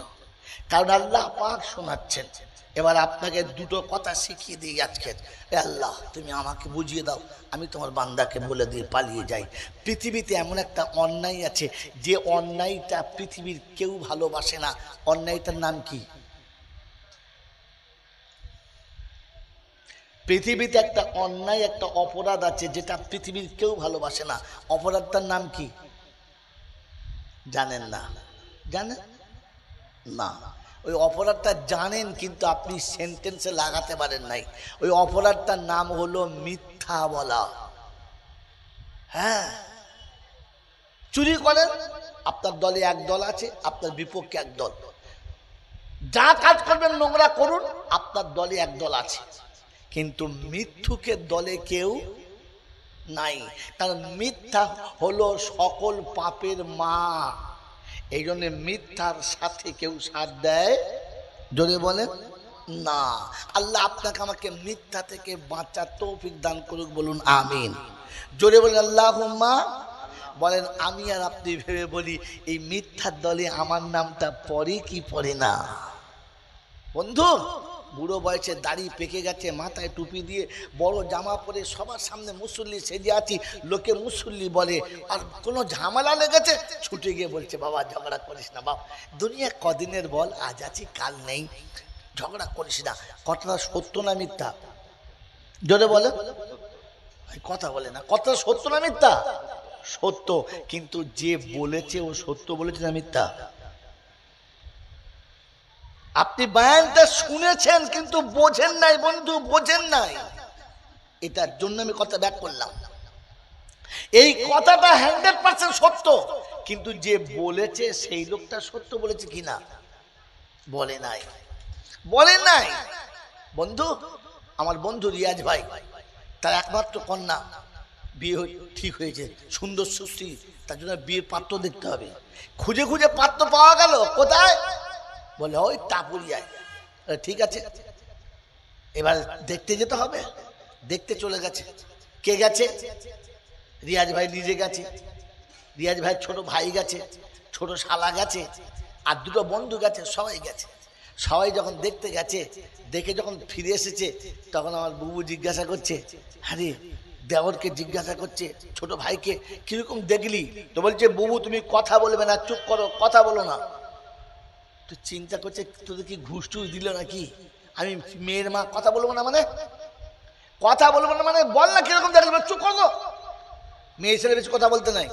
কারণ আল্লাহ পাক শোনাচ্ছেন। এবার আপনাকে দুটো কথা শিখিয়ে দিই আজকে। আল্লাহ, তুমি আমাকে বুঝিয়ে দাও, আমি তোমার বান্দাকে বলে দিয়ে পালিয়ে যাই। পৃথিবীতে এমন একটা অন্যায় আছে, যে অন্যায়টা পৃথিবীর কেউ ভালোবাসে না। অন্যায়টার নাম কি? পৃথিবীতে একটা অন্যায়, একটা অপরাধ আছে যেটা পৃথিবীর কেউ ভালোবাসে না। অপরাধটার নাম কি জানেন না? জানেন না? ওই অপরাধটা জানেন কিন্তু আপনি সেন্টেন্সে লাগাতে পারেন নাই। ওই অপরাধটার নাম হলো মিথ্যা বলা। হ্যাঁ, চুরি করেন, আপনার দলে এক দল আছে, আপনার বিপক্ষে এক দল। যা কাজ করবেন নোংরা করুন, আপনার দলে এক দল আছে, কিন্তু মিথ্যুকের দলে কেউ নাই। কারণ মিথ্যা হলো সকল পাপের মা। এই জন্য মিথ্যার সাথে কেউ সাথ দেয়, জোরে বলেন না। আল্লাহ আপনাকে আমাকে মিথ্যা থেকে বাঁচার তৌফিক দান করুক, বলুন আমিন। জোরে বলেন আল্লাহুম্মা। বলেন আমি আর আপনি ভেবে বলি এই মিথ্যার দলে আমার নামটা পড়ে কি পড়ে না? বন্ধু, বুড়ো বয়সে দাড়ি পেকে গেছে, মাথায় টুপি দিয়ে বড় জামা পরে সবার সামনে মুসল্লি সেজে আছি, লোকে মুসল্লি বলে, আর কোনো ঝামেলা লেগেছে ছুটে গিয়ে বলছে বাবা ঝগড়া করিস না বাপ, দুনিয়া কদিনের বল, আজ আছি কাল নেই, ঝগড়া করিস না। কথাটা সত্য না মিথ্যা? জোরে বলে, কথা বলে না। কথাটা সত্য না মিথ্যা? সত্য, কিন্তু যে বলেছে ও সত্য বলেছে না মিথ্যা? আপনি বয়ানটা শুনেছেন কিন্তু বোঝেন নাই বন্ধু, বোঝেন নাই। এটার জন্য আমি কথা ব্যাক করলাম। এই কথাটা 100% সত্য, কিন্তু যে বলেছে সেই লোকটা সত্য বলেছে কিনা বলে নাই, বলে নাই। বন্ধু, আমার বন্ধু রিয়াজ ভাই, তার একমাত্র কন্যা বিয়ে ঠিক হয়েছে, সুন্দর সুশ্রী, তার জন্য বিয়ের পাত্র দেখতে হবে। খুঁজে খুঁজে পাত্র পাওয়া গেল, কোথায়? বলে ওই টাপুরিয়ায়। ঠিক আছে, এবার দেখতে যেতে হবে। দেখতে চলে গেছে। কে গেছে? রিয়াজ ভাই নিজে গেছে, রিয়াজ ভাই ছোট ভাই গেছে, ছোট শালা গেছে, আর দুটো বন্ধু গেছে, সবাই গেছে। সবাই যখন দেখতে গেছে, দেখে যখন ফিরে এসেছে, তখন আমার বুবু জিজ্ঞাসা করছে, আরে দেওরকে জিজ্ঞাসা করছে ছোট ভাইকে, কিরকম দেখলি? তো বলছে বুবু তুমি কথা বলবে না, চুপ করো, কথা বলো না। তো চিন্তা করছে তোদের কি ঘুষ টুস দিল নাকি? আমি মেয়ের মা, কথা বলবো না মানে? কথা বলবো না মানে বল না কিরকম দেখলো, চুপ করো। মেয়ে ছেলে বেশি কথা বলতে নাই।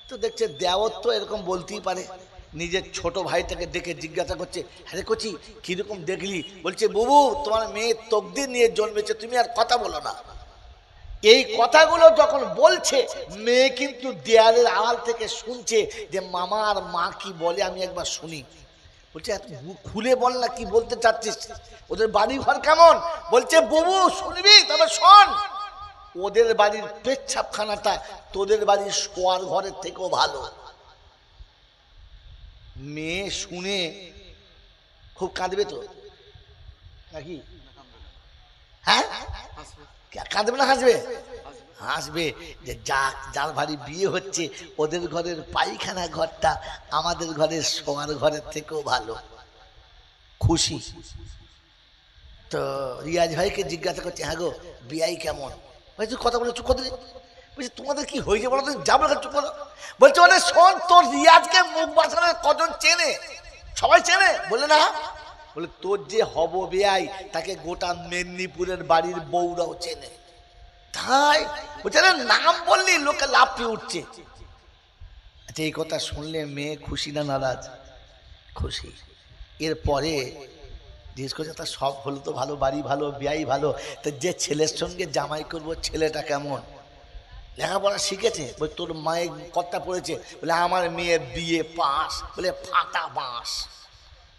তো দেখছে দেওর তো এরকম বলতেই পারে, নিজের ছোট ভাইটাকে ডেকে জিজ্ঞাসা করছে, হ্যাঁ কচি কিরকম দেখলি? বলছে বুবু তোমার মেয়ে তকদির নিয়ে জন্মেছে, তুমি আর কথা বলো না। এই কথাগুলো যখন বলছে, মেয়ে কিন্তু দেয়ালের আড়াল থেকে শুনছে যে মামা আর মা কি বলে, আমি একবার শুনি। বলছে এত খুলে বল না, কি বলতে চাচ্ছিস? ওদের বাড়ি ঘর কেমন? বলছে বুবু শুনবি তবে শোন, ওদের বাড়ির পেচ্ছাপখানাটা তোদের বাড়ির শোয়ার ঘরের থেকেও ভালো। মেয়ে শুনে খুব কাঁদবে তো নাকি? হ্যাঁ, কাঁদবে না হাসবে? হাসবে যে যার বাড়ি বিয়ে হচ্ছে ওদের ঘরের পায়খানা ঘরটা আমাদের ঘরের শোয়ার ঘরের থেকেও ভালো। খুশি। তো রিয়াজ ভাইকে জিজ্ঞাসা করছে, হ্যাঁ গো বিয়াই কেমন? বলছে কথা বলে চুপ করে দিলে। বলছে তোমাদের কি হয়েছে বলো, তুমি যাবো চুপ করো। বলছে ওরে শোন, তোর রিয়াজকে মুখ বাঁচানোর কজন চেনে? সবাই চেনে? বলে না। বলে তোর যে হব বেয়াই তাকে গোটা মেদিনীপুরের বাড়ির বউরাও চেনে। তাই বলছে নাম বললি লোকে লাফিয়ে উঠছে। আচ্ছা, এই কথা শুনলে মেয়ে খুশি না নারাজ? খুশি। এরপরে জিজ্ঞেস করছে তা সব হলো তো ভালো, বাড়ি ভালো, বিয়াই ভালো, তো যে ছেলের সঙ্গে জামাই করবো ছেলেটা কেমন? লেখাপড়া শিখেছে? বলে তোর মায়ের কর্তা পড়েছে? বলে আমার মেয়ের বিয়ে পাস। বলে ফাটা বাঁশ।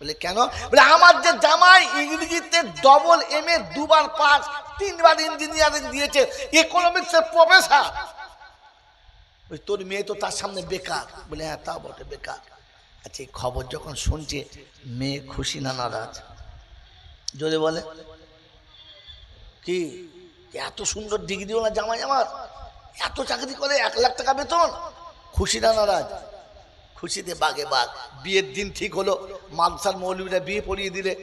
বলে কেন? বলে আমার যে জামাই ইংরেজিতে ডবল MA 2বার পাস, 3বার ইঞ্জিনিয়ারিং দিয়েছে, ইকোনমিক্সের প্রফেসর। তোর মেয়ে তো তার সামনে বেকার। বলে হ্যাঁ তা বটে, বেকার। আচ্ছা, এই খবর যখন শুনছে মেয়ে খুশি না নারাজ? জোরে বলে। কি এত সুন্দর ডিগ্রিও না জামাই আমার, এত চাকরি করে, 1 লাখ টাকা বেতন, খুশি না নারাজ? খুশিতে বাগে বাগ। বিয়ের দিন ঠিক হলো, মাদ্রাসার মৌলবীরা বিয়ে পড়িয়ে দিলে।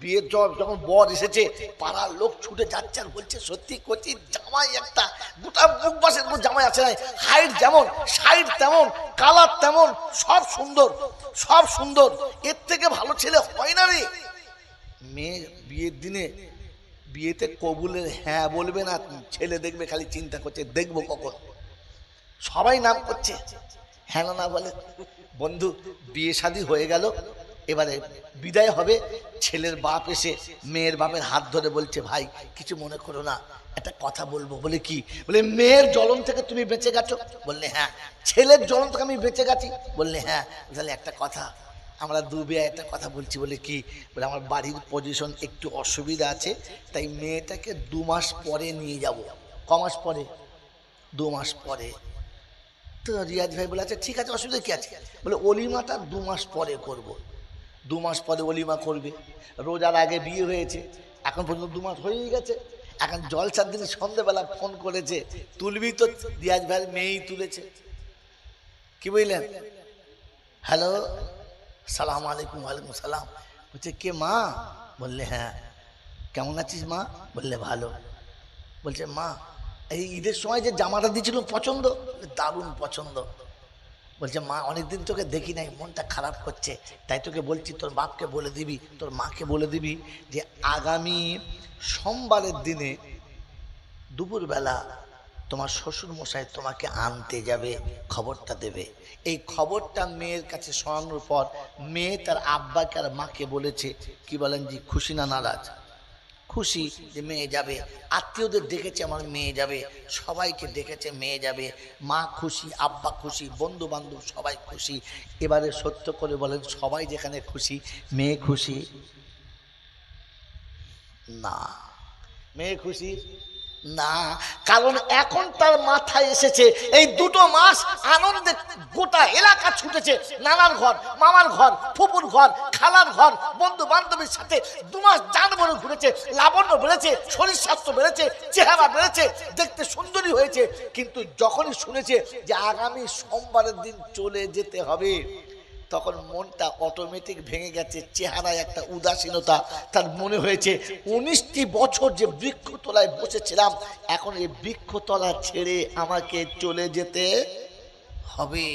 বিয়ের যখন বর এসেছে, পাড়ার লোক ছুটে যাচ্ছে আর বলছে সত্যি করছি জামাই একটা গোটা মুখ বাসের জামাই আছে নাই, হাইট যেমন সাইড তেমন, কালার তেমন, সব সুন্দর, সব সুন্দর, এর থেকে ভালো ছেলে হয় না রে। মেয়ে বিয়ের দিনে বিয়েতে কবুলের হ্যাঁ বলবে না, ছেলে দেখবে খালি চিন্তা করছে দেখবো কখন। সবাই নাম করছে, হ্যাঁ না বলে। বন্ধু বিয়ে শাদী হয়ে গেল, এবারে বিদায় হবে, ছেলের বাপ এসে মেয়ের বাপের হাত ধরে বলছে, ভাই কিছু মনে করো না, একটা কথা বলবো। বলে কি? বলে মেয়ের জ্বলন থেকে তুমি বেঁচে গেছো? বললে হ্যাঁ। ছেলের জ্বলন থেকে আমি বেঁচে গেছি? বললে হ্যাঁ। তাহলে একটা কথা, আমরা দুবে একটা কথা বলছি। বলে কি? বলে আমার বাড়ির পজিশন একটু অসুবিধা আছে, তাই মেয়েটাকে 2 মাস পরে নিয়ে যাব। ক মাস পরে? 2 মাস পরে। তো রিয়াজ ভাই বলে আচ্ছা ঠিক আছে, অসুবিধা কি আছে? বলে অলিমাটা 2 মাস পরে করব। 2 মাস পরে অলিমা করবে। রোজার আগে বিয়ে হয়েছে, এখন পর্যন্ত 2 মাস হয়েই গেছে। এখন জলসার দিন সন্ধ্যেবেলা ফোন করেছে, তুলবি তো? রিয়াজ ভাইয়ের মেয়েই তুলেছে। কি বুঝলেন? হ্যালো, সালাম আলাইকুম। ওয়ালাইকুম সালাম। বলছে কে মা? বললে হ্যাঁ। কেমন আছিস মা? বললে ভালো। বলছে মা, এই ঈদের সময় যে জামাটা দিয়েছিল পছন্দ? দারুণ পছন্দ। বলছে মা, অনেকদিন তোকে দেখি নাই, মনটা খারাপ করছে, তাই তোকে বলছি তোর বাপকে বলে দিবি, তোর মাকে বলে দিবি যে আগামী সোমবারের দিনে দুপুরবেলা তোমার শ্বশুর মশাই তোমাকে আনতে যাবে, খবরটা দেবে। এই খবরটা মেয়ের কাছে শোনানোর পর মেয়ে তার আব্বাকে আর মাকে বলেছে। কি বলেন জি? খুশি না নারাজ? খুশি যে মেয়ে যাবে। আত্মীয়দের ডেকেছে, আমার মেয়ে যাবে, সবাইকে ডেকেছে, মেয়ে যাবে। মা খুশি, আব্বা খুশি, বন্ধু বান্ধব সবাই খুশি। এবারে সত্য করে বলেন, সবাই যেখানে খুশি, মেয়ে খুশি না? মেয়ে খুশি না, কারণ এখন তার মাথায় এসেছে এই 2 মাস আনন্দে গোটা এলাকা ছুটেছে, নানার ঘর, মামার ঘর, ফুপুর ঘর, খালার ঘর, বন্ধু বান্ধবের সাথে 2 মাস জানবরে ঘুরেছে, লাবণ্য বেড়েছে, শরীর স্বাস্থ্য বেড়েছে, চেহারা বেড়েছে, দেখতে সুন্দরী হয়েছে। কিন্তু যখনই শুনেছে যে আগামী সোমবারের দিন চলে যেতে হবে, তখন মনটা অটোমেটিক ভেঙে গেছে। চেহারায় একটা উদাসীনতা। তার মনে হয়েছে 19টি বছর যে বৃক্ষতলায় বসেছিলাম, এখন এই বৃক্ষতলা ছেড়ে আমাকে চলে যেতে হবে।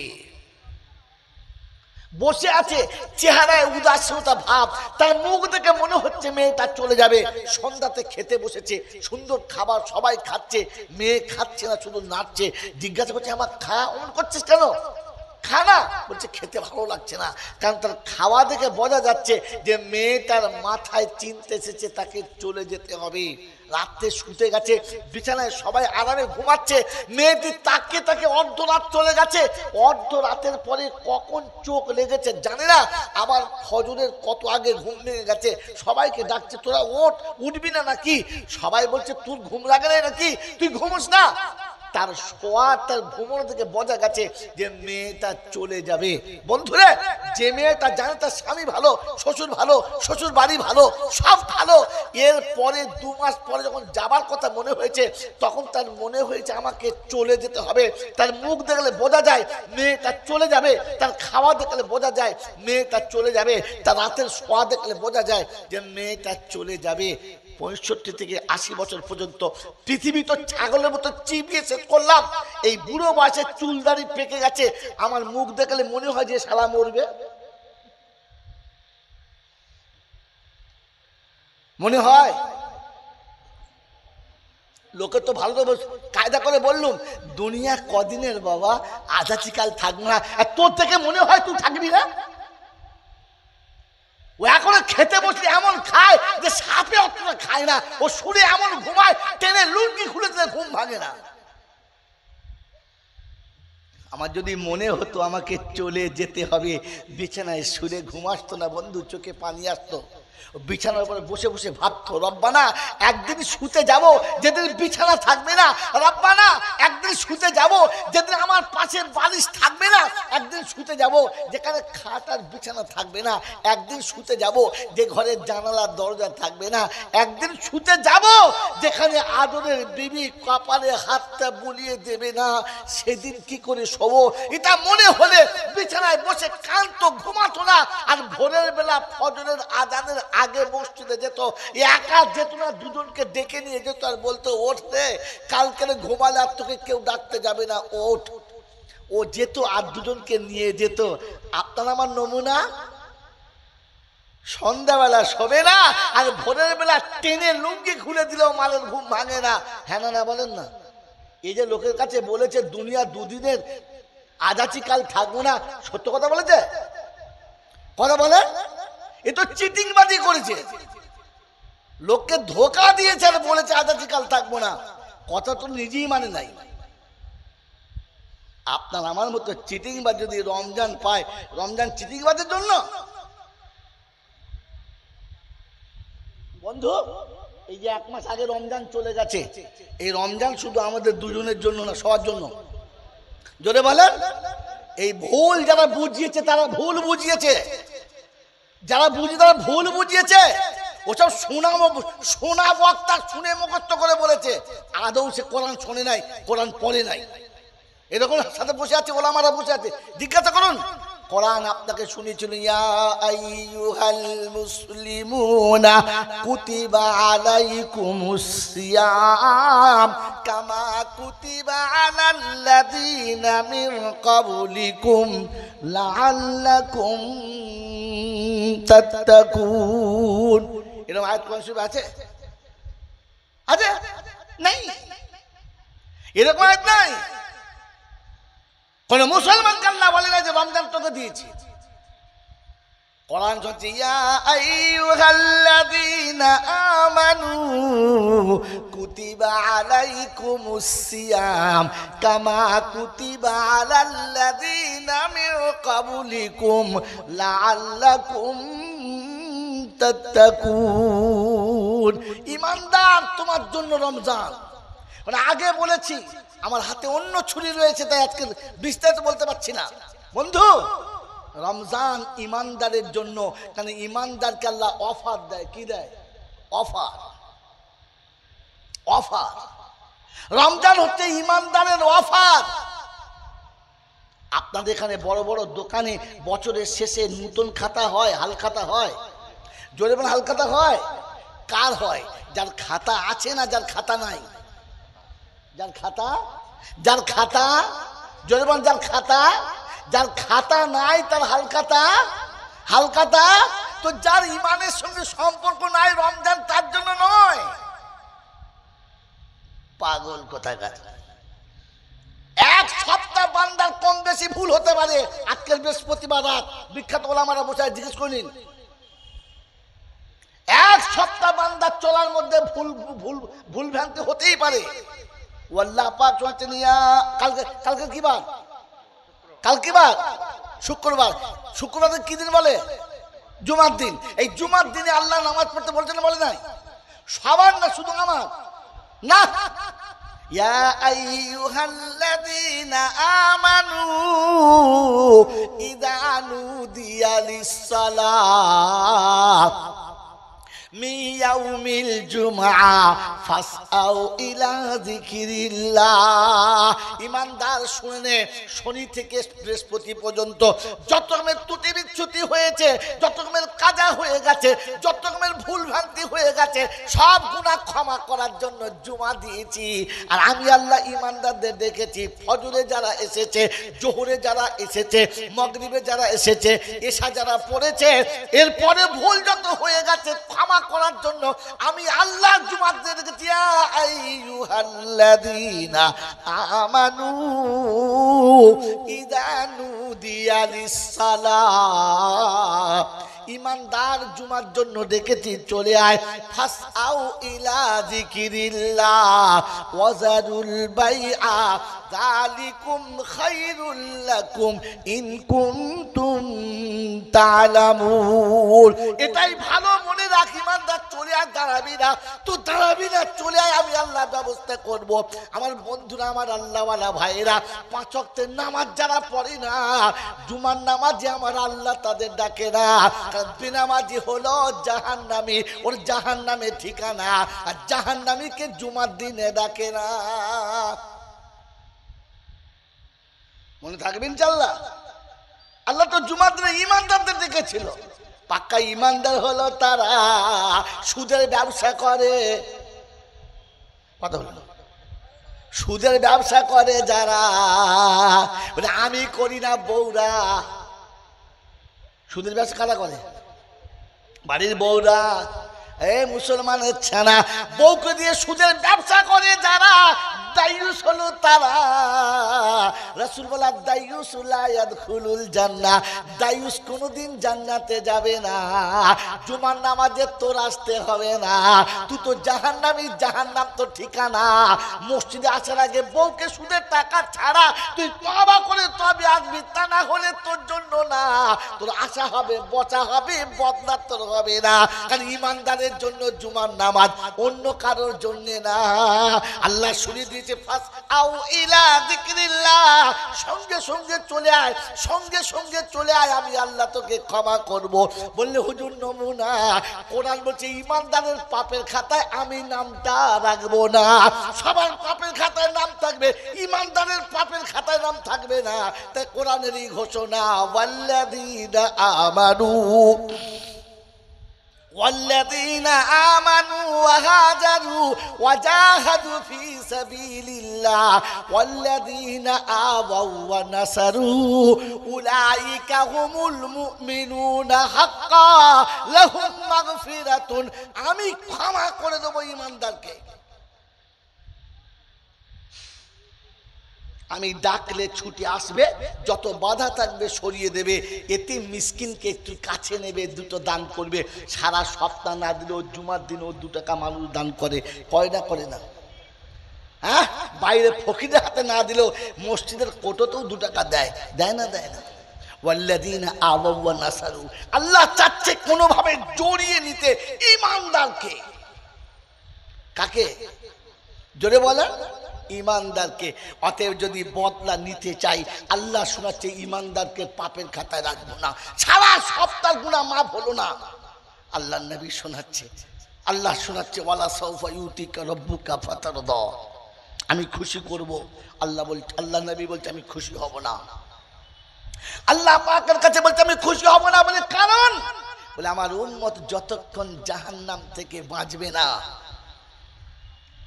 বসে আছে, চেহারায় উদাসীনতা ভাব, তার মুখ দেখে মনে হচ্ছে মেয়েটা চলে যাবে। সন্ধ্যাতে খেতে বসেছে, সুন্দর খাবার সবাই খাচ্ছে, মেয়ে খাচ্ছে না, শুধু নাচছে। জিজ্ঞাসা করছে আমার খা, অমন করছিস কেন? খানা? বলছে খেতে ভালো লাগছে না। কারণ তার খাওয়া দেখে বোঝা যাচ্ছে যে মেয়েটার মাথায় চিনতে এসেছে তাকে চলে যেতে হবে। রাত্রে শুতে গেছে, বিছানায় সবাই আরামে ঘুমাচ্ছে, মেয়েটি তাকে তাকে অর্ধরাত চলে গেছে। অর্ধরাতের পরে কখন চোখ লেগেছে জানে না। আবার ফজরের কত আগে ঘুম ভেঙে গেছে, সবাইকে ডাকছে তোরা ওঠ, উঠবি না নাকি? সবাই বলছে তোর ঘুম লাগে না নাকি, তুই ঘুমোস না? তার শোয়া, তার ঘুমোনো থেকে বোঝা গেছে যে মেয়েটা চলে যাবে। বন্ধুরে, যে মেয়েটা জানে তার স্বামী ভালো, শ্বশুর ভালো, শ্বশুর বাড়ি ভালো, সব ভালো, এর পরে 2 মাস পরে যখন যাবার কথা মনে হয়েছে, তখন তার মনে হয়েছে আমাকে চলে যেতে হবে। তার মুখ দেখলে বোঝা যায় মেয়েটা চলে যাবে, তার খাওয়া দেখলে বোঝা যায় মেয়েটা চলে যাবে, তার রাতের শোয়া দেখলে বোঝা যায় যে মেয়েটা চলে যাবে। 65 থেকে 80 বছর পর্যন্ত পৃথিবী তো ছাগলের মতো চিবিয়ে শেষ করলাম। এই বুড়ো বয়সে চুলদাড়ি পেকে গেছে, আমার মুখ দেখলে মনে হয় যে শালা মরবে। মনে হয় লোকে তো ভালো তো কায়দা করে বললুম, দুনিয়া কদিনের বাবা, আজাচিকাল থাকবে না। আর তোর থেকে মনে হয় তুই থাকবি না? ও এখন খেতে বসলে এমন খায় যে সাপে অতটা খায় না। ও শুনে এমন ঘুমায়, টেনে লুঙ্গি খুলে দিলে ঘুম ভাঙে না। আমার যদি মনে হতো আমাকে চলে যেতে হবে, বিছানায় শুলে ঘুম আসতো না বন্ধু, চোখে পানি আসতো। বিছানার উপরে বসে বসে ভাবতো, রব্বানা একদিন শুতে যাব যেদিন বিছানা থাকবে না, রব্বানা একদিন শুতে যাব যেদিন আমার পাশের বালিশ থাকবে না, একদিন শুতে যাব যেখানে খাট আর বিছানা থাকবে না, একদিন শুতে যাব যে ঘরের জানালার দরজা থাকবে না, একদিন শুতে যাব যেখানে আদরের বিবি কপালে হাতটা বুলিয়ে দেবে না। সেদিন কি করে শোবো? এটা মনে হলে বিছানায় বসে কান্ত ঘুমাতো না। আর ভোরের বেলা ফজরের আজানের আগে মসজিদে যেত, একা যেত না, দুজনকে ডেকে নিয়ে যেত আর বলতো ওঠ রে, কালকে ঘুমালে আর তোকে কেউ ডাকতে যাবে না, ওঠ। ও যেত আর দুজনকে নিয়ে যেত। আপনার আমার নমুনা। সন্ধ্যাবেলা শোবে না, আর ভোরের বেলা টেনে লুঙ্গি খুলে দিলেও মালের ঘুম ভাঙে না। হ্যাঁ না বলেন না? এই যে লোকের কাছে বলেছে দুনিয়া দুদিনের, আজাচিকাল থাকবো না, সত্য কথা বলেছে? কথা বলে এ তো চিটিংবাজি করেছে, লোককে ধোকা দিয়েছে আর বলেছে আজ আছি কাল থাকবো না, কথা তো নিজেই মানে নাই। আপনার আমার মতো চিটিংবাজ যদি রমজান পায়, রমজান চিটিংবাজের জন্য? বন্ধু, এই যে 1 মাস আগে রমজান চলে গেছে, এই রমজান শুধু আমাদের দুজনের জন্য না, সবার জন্য। জোরে বলেন। এই ভুল যারা বুঝিয়েছে তারা ভুল বুঝিয়েছে, যারা বুঝি তারা ভুল বুঝিয়েছে। ওসব শোনা বক্তা শুনে মুখস্থ করে বলেছে, আদৌ সে কোরআন শোনে নাই, কোরআন পড়ে নাই। এরকম সাথে বসে আছে, ওলামারা বসে আছে, জিজ্ঞাসা করুন। কোরআন আপনাকে শুনিয়েছিল, ইয়া আইয়ুহাল মুসলিমুনা কুতিবা আলাইকুমুস সিয়াম কামা কুতিবা আলাল্লাযীনা মিন ক্বাবলিকুম লাআল্লাকুম তাত্তাকুন। এরকম আয়াত কোরআন শরীফে আছে? আছে? নাই। এরকম আয়াত নাই। কোন মুসলমানকে আল্লাহ বলে না যে রমজান তোকে দিয়েছি। কোরআন হচ্ছে ইয়া আইয়ুহাল্লাযীনা আমানু কুতিবা আলাইকুমুস সিয়াম কামা কুতিবা আলাল্লাযীনা মিন ক্বাবলিকুম লাআল্লাকুম তাত্তাকুন। ঈমানদার, তোমার জন্য রমজান। মানে আগে বলেছি, আমার হাতে অন্য ছুরি রয়েছে, তাই আজকে বিস্তারিত বলতে পারছি না। বন্ধু, রমজান ইমানদারের জন্য, কারণ ইমানদারকে আল্লাহ অফার দেয়। কি দেয়? অফার। অফার। রমজান হচ্ছে ইমানদারের অফার। আপনাদের এখানে বড় বড় দোকানে বছরের শেষে নতুন খাতা হয়, হাল খাতা হয়। জোরে বলেন, হাল খাতা হয়? কার হয়? যার খাতা আছে না যার খাতা নাই? যার খাতা, যার খাতা, জোরে বলেন, যার খাতা। যার খাতা নাই তার হালখাতা। হালখাতা তো যার ইমানের সঙ্গে সম্পর্ক নাই, রমজান তার জন্য নয়। পাগল কোথাকার। 1 সপ্তাহ বান্দার কম বেশি ভুল হতে পারে। আজকের বৃহস্পতিবার রাত বিখ্যাত ওলামারা বসে জিজ্ঞেস করেন, 1 সপ্তাহ বান্দার চলার মধ্যে ভুল ভ্রান্তি হতেই পারে। আল্লাহ পাক বলেছেন, কালকে কি বার? কাল কি বার? শুক্রবার। শুক্রবার কি দিন বলে? জুমার দিন। এই জুমার দিনে আল্লাহ নামাজ পড়তে বলছেন, বলে নাই? সবার না, শুধু আমার না। ইয়া আইয়ুহাল্লাযীনা আমানু ইযা নুদিয়া লিস-সালাত মিন ইয়াউমিল জুমআ ফাসআউ ইলা যিকিরিল্লাহ। ঈমানদার শুনে, শনি থেকে বৃহস্পতি পর্যন্ত যত রকমের ত্রুটি বিচ্যুতি হয়েছে, যত রকমের কাজা হয়ে গেছে, যত রকমের ভুল ভ্রান্তি হয়ে গেছে, সব গুনাহ ক্ষমা করার জন্য জুমা দিয়েছি। আর আমি আল্লাহ ঈমানদারদের দেখেছি, ফজরে যারা এসেছে, জোহরে যারা এসেছে, মাগরিবে যারা এসেছে, এশা যারা পড়েছে, এরপরে ভুল যত হয়ে গেছে ক্ষমা করার জন্য আমি আল্লাহ জুমাতে দেখেছি, ইয়া আইয়ুহাল্লাযীনা আমানু ইযা নুদিয়া লিস-সালাত। ঈমানদার জুমার জন্য ডেকেছি, চলে আয়। ফাসআউ ইলা যিকিরিল্লাহ ওয়া যারুল বাইআ যালিকুম খায়রুল লাকুম ইন কুনতুম তা'লামুন। এটাই ভালো, মনে রাখ। ঈমানদার চলে আয়, দাঁড়াবি না তো দাঁড়াবি না, চলে আয়, আমি আল্লাহ ব্যবস্থা করব। আমার বন্ধুরা, আমার আল্লাহওয়ালা ভাইয়েরা, 5 ওয়াক্তের নামাজ যারা পড়ে না, জুমার নামাজে আমার আল্লাহ তাদের ডাকে না। বেনামাজি হলো জাহান্নামী, ওর জাহান্নামে ঠিকানা। আর জাহান্নামীকে জুমার দিনে ডাকে না। মনে থাকবে ইনশাআল্লাহ। আল্লাহ তো জুমার দিনে ঈমানদারদের ডেকেছিল। পাক্কা ঈমানদার হলো তারা সুদের ব্যবসা করে। কথা বলো, সুদের ব্যবসা করে যারা, আমি করি না, বউরা। সুদের ব্যবসা কারা করে? বাড়ির বউরা। এই মুসলমানের ছানা, বউকে দিয়ে সুদের ব্যবসা করে যারা, দায়ুস হলো তারা। রাসূল বলা দায়ুস লা ইয়াদখুলুল জান্নাহ, দায়ুস কোনোদিন জান্নাতে যাবে না। জুমার নামাজে তোর আসতে হবে না, তুই তো জাহান্নামী, জাহান্নাম তো ঠিকানা। মসজিদে আসার আগে বউকে সুদের টাকা ছাড়া তুই তওবা করে তবে আসবি, তা না হলে তোর জন্য না। তোর আশা হবে, বচা হবে, বদলা তোর হবে না। কারণ ইমানদারের জন্য জুমার নামাজ, অন্য কারোর জন্য না। আল্লাহ শুনিয়ে দিয়েছে ফাস আউ ইলা যিকরিল্লাহ, সঙ্গে সঙ্গে চলে আয়, সঙ্গে সঙ্গে চলে আয়, আমি আল্লাহ তোকে ক্ষমা করব। বললে হুজুর নমুনা, কোরআন বলছে ইমানদারের পাপের খাতায় আমি নামটা রাখবো না। সবার পাপের খাতায় নাম থাকবে, ইমানদারের পাপের খাতায় নাম থাকবে না। তাই কোরআনেরই ঘোষণা, ওয়াল্লাযীনা আমানু والذين آمنوا وهاجروا وجاهدوا في سبيل الله والذين آووا ونصروا أولئك هم المؤمنون حقا لهم مغفرة। আমি ক্ষমা করে দেব ইমানদারকে। আমি ডাকলে ছুটে আসবে, যত বাধা থাকবে সরিয়ে দেবে। এতিম মিসকিনকে একটু কাছে নেবে, দুটো দান করবে। সারা সপ্তাহ না দিলেও জুমার দিনও 2 টাকা মানুষ দান করে, কয়টা করে না? হ্যাঁ, বাইরে ফকিরের হাতে না দিলেও মসজিদের কোটোতেও 2 টাকা দেয়, দেয় না? দেয় না? ওয়াল্লাযীনা আওয়াউ ওয়া নাসারু, আল্লাহ চাচ্ছে কোনোভাবে জড়িয়ে নিতে ইমানদারকে। কাকে? জোরে বলেন, ইমানদারকে। অতএব যদি বদলা নিতে চাই, আল্লাহ শোনাচ্ছে ইমানদারকে পাপের খাতায় রাখবো না। সারা সপ্তাহ গুনাহ মাফ হলো না, আল্লাহ নবী শোনাচ্ছে, আল্লাহ শোনাচ্ছে ওয়ালা সাউফা ইউতিকা রাব্বুকা ফাতারদা, আমি খুশি করব। আল্লাহ বলছে, আল্লাহ নবী বলছে আমি খুশি হব না। আল্লাহ পাকের কাছে বলছে আমি খুশি হব না। বলে কারণ, বলে আমার উম্মত যতক্ষণ জাহান্নাম থেকে বাঁচবে না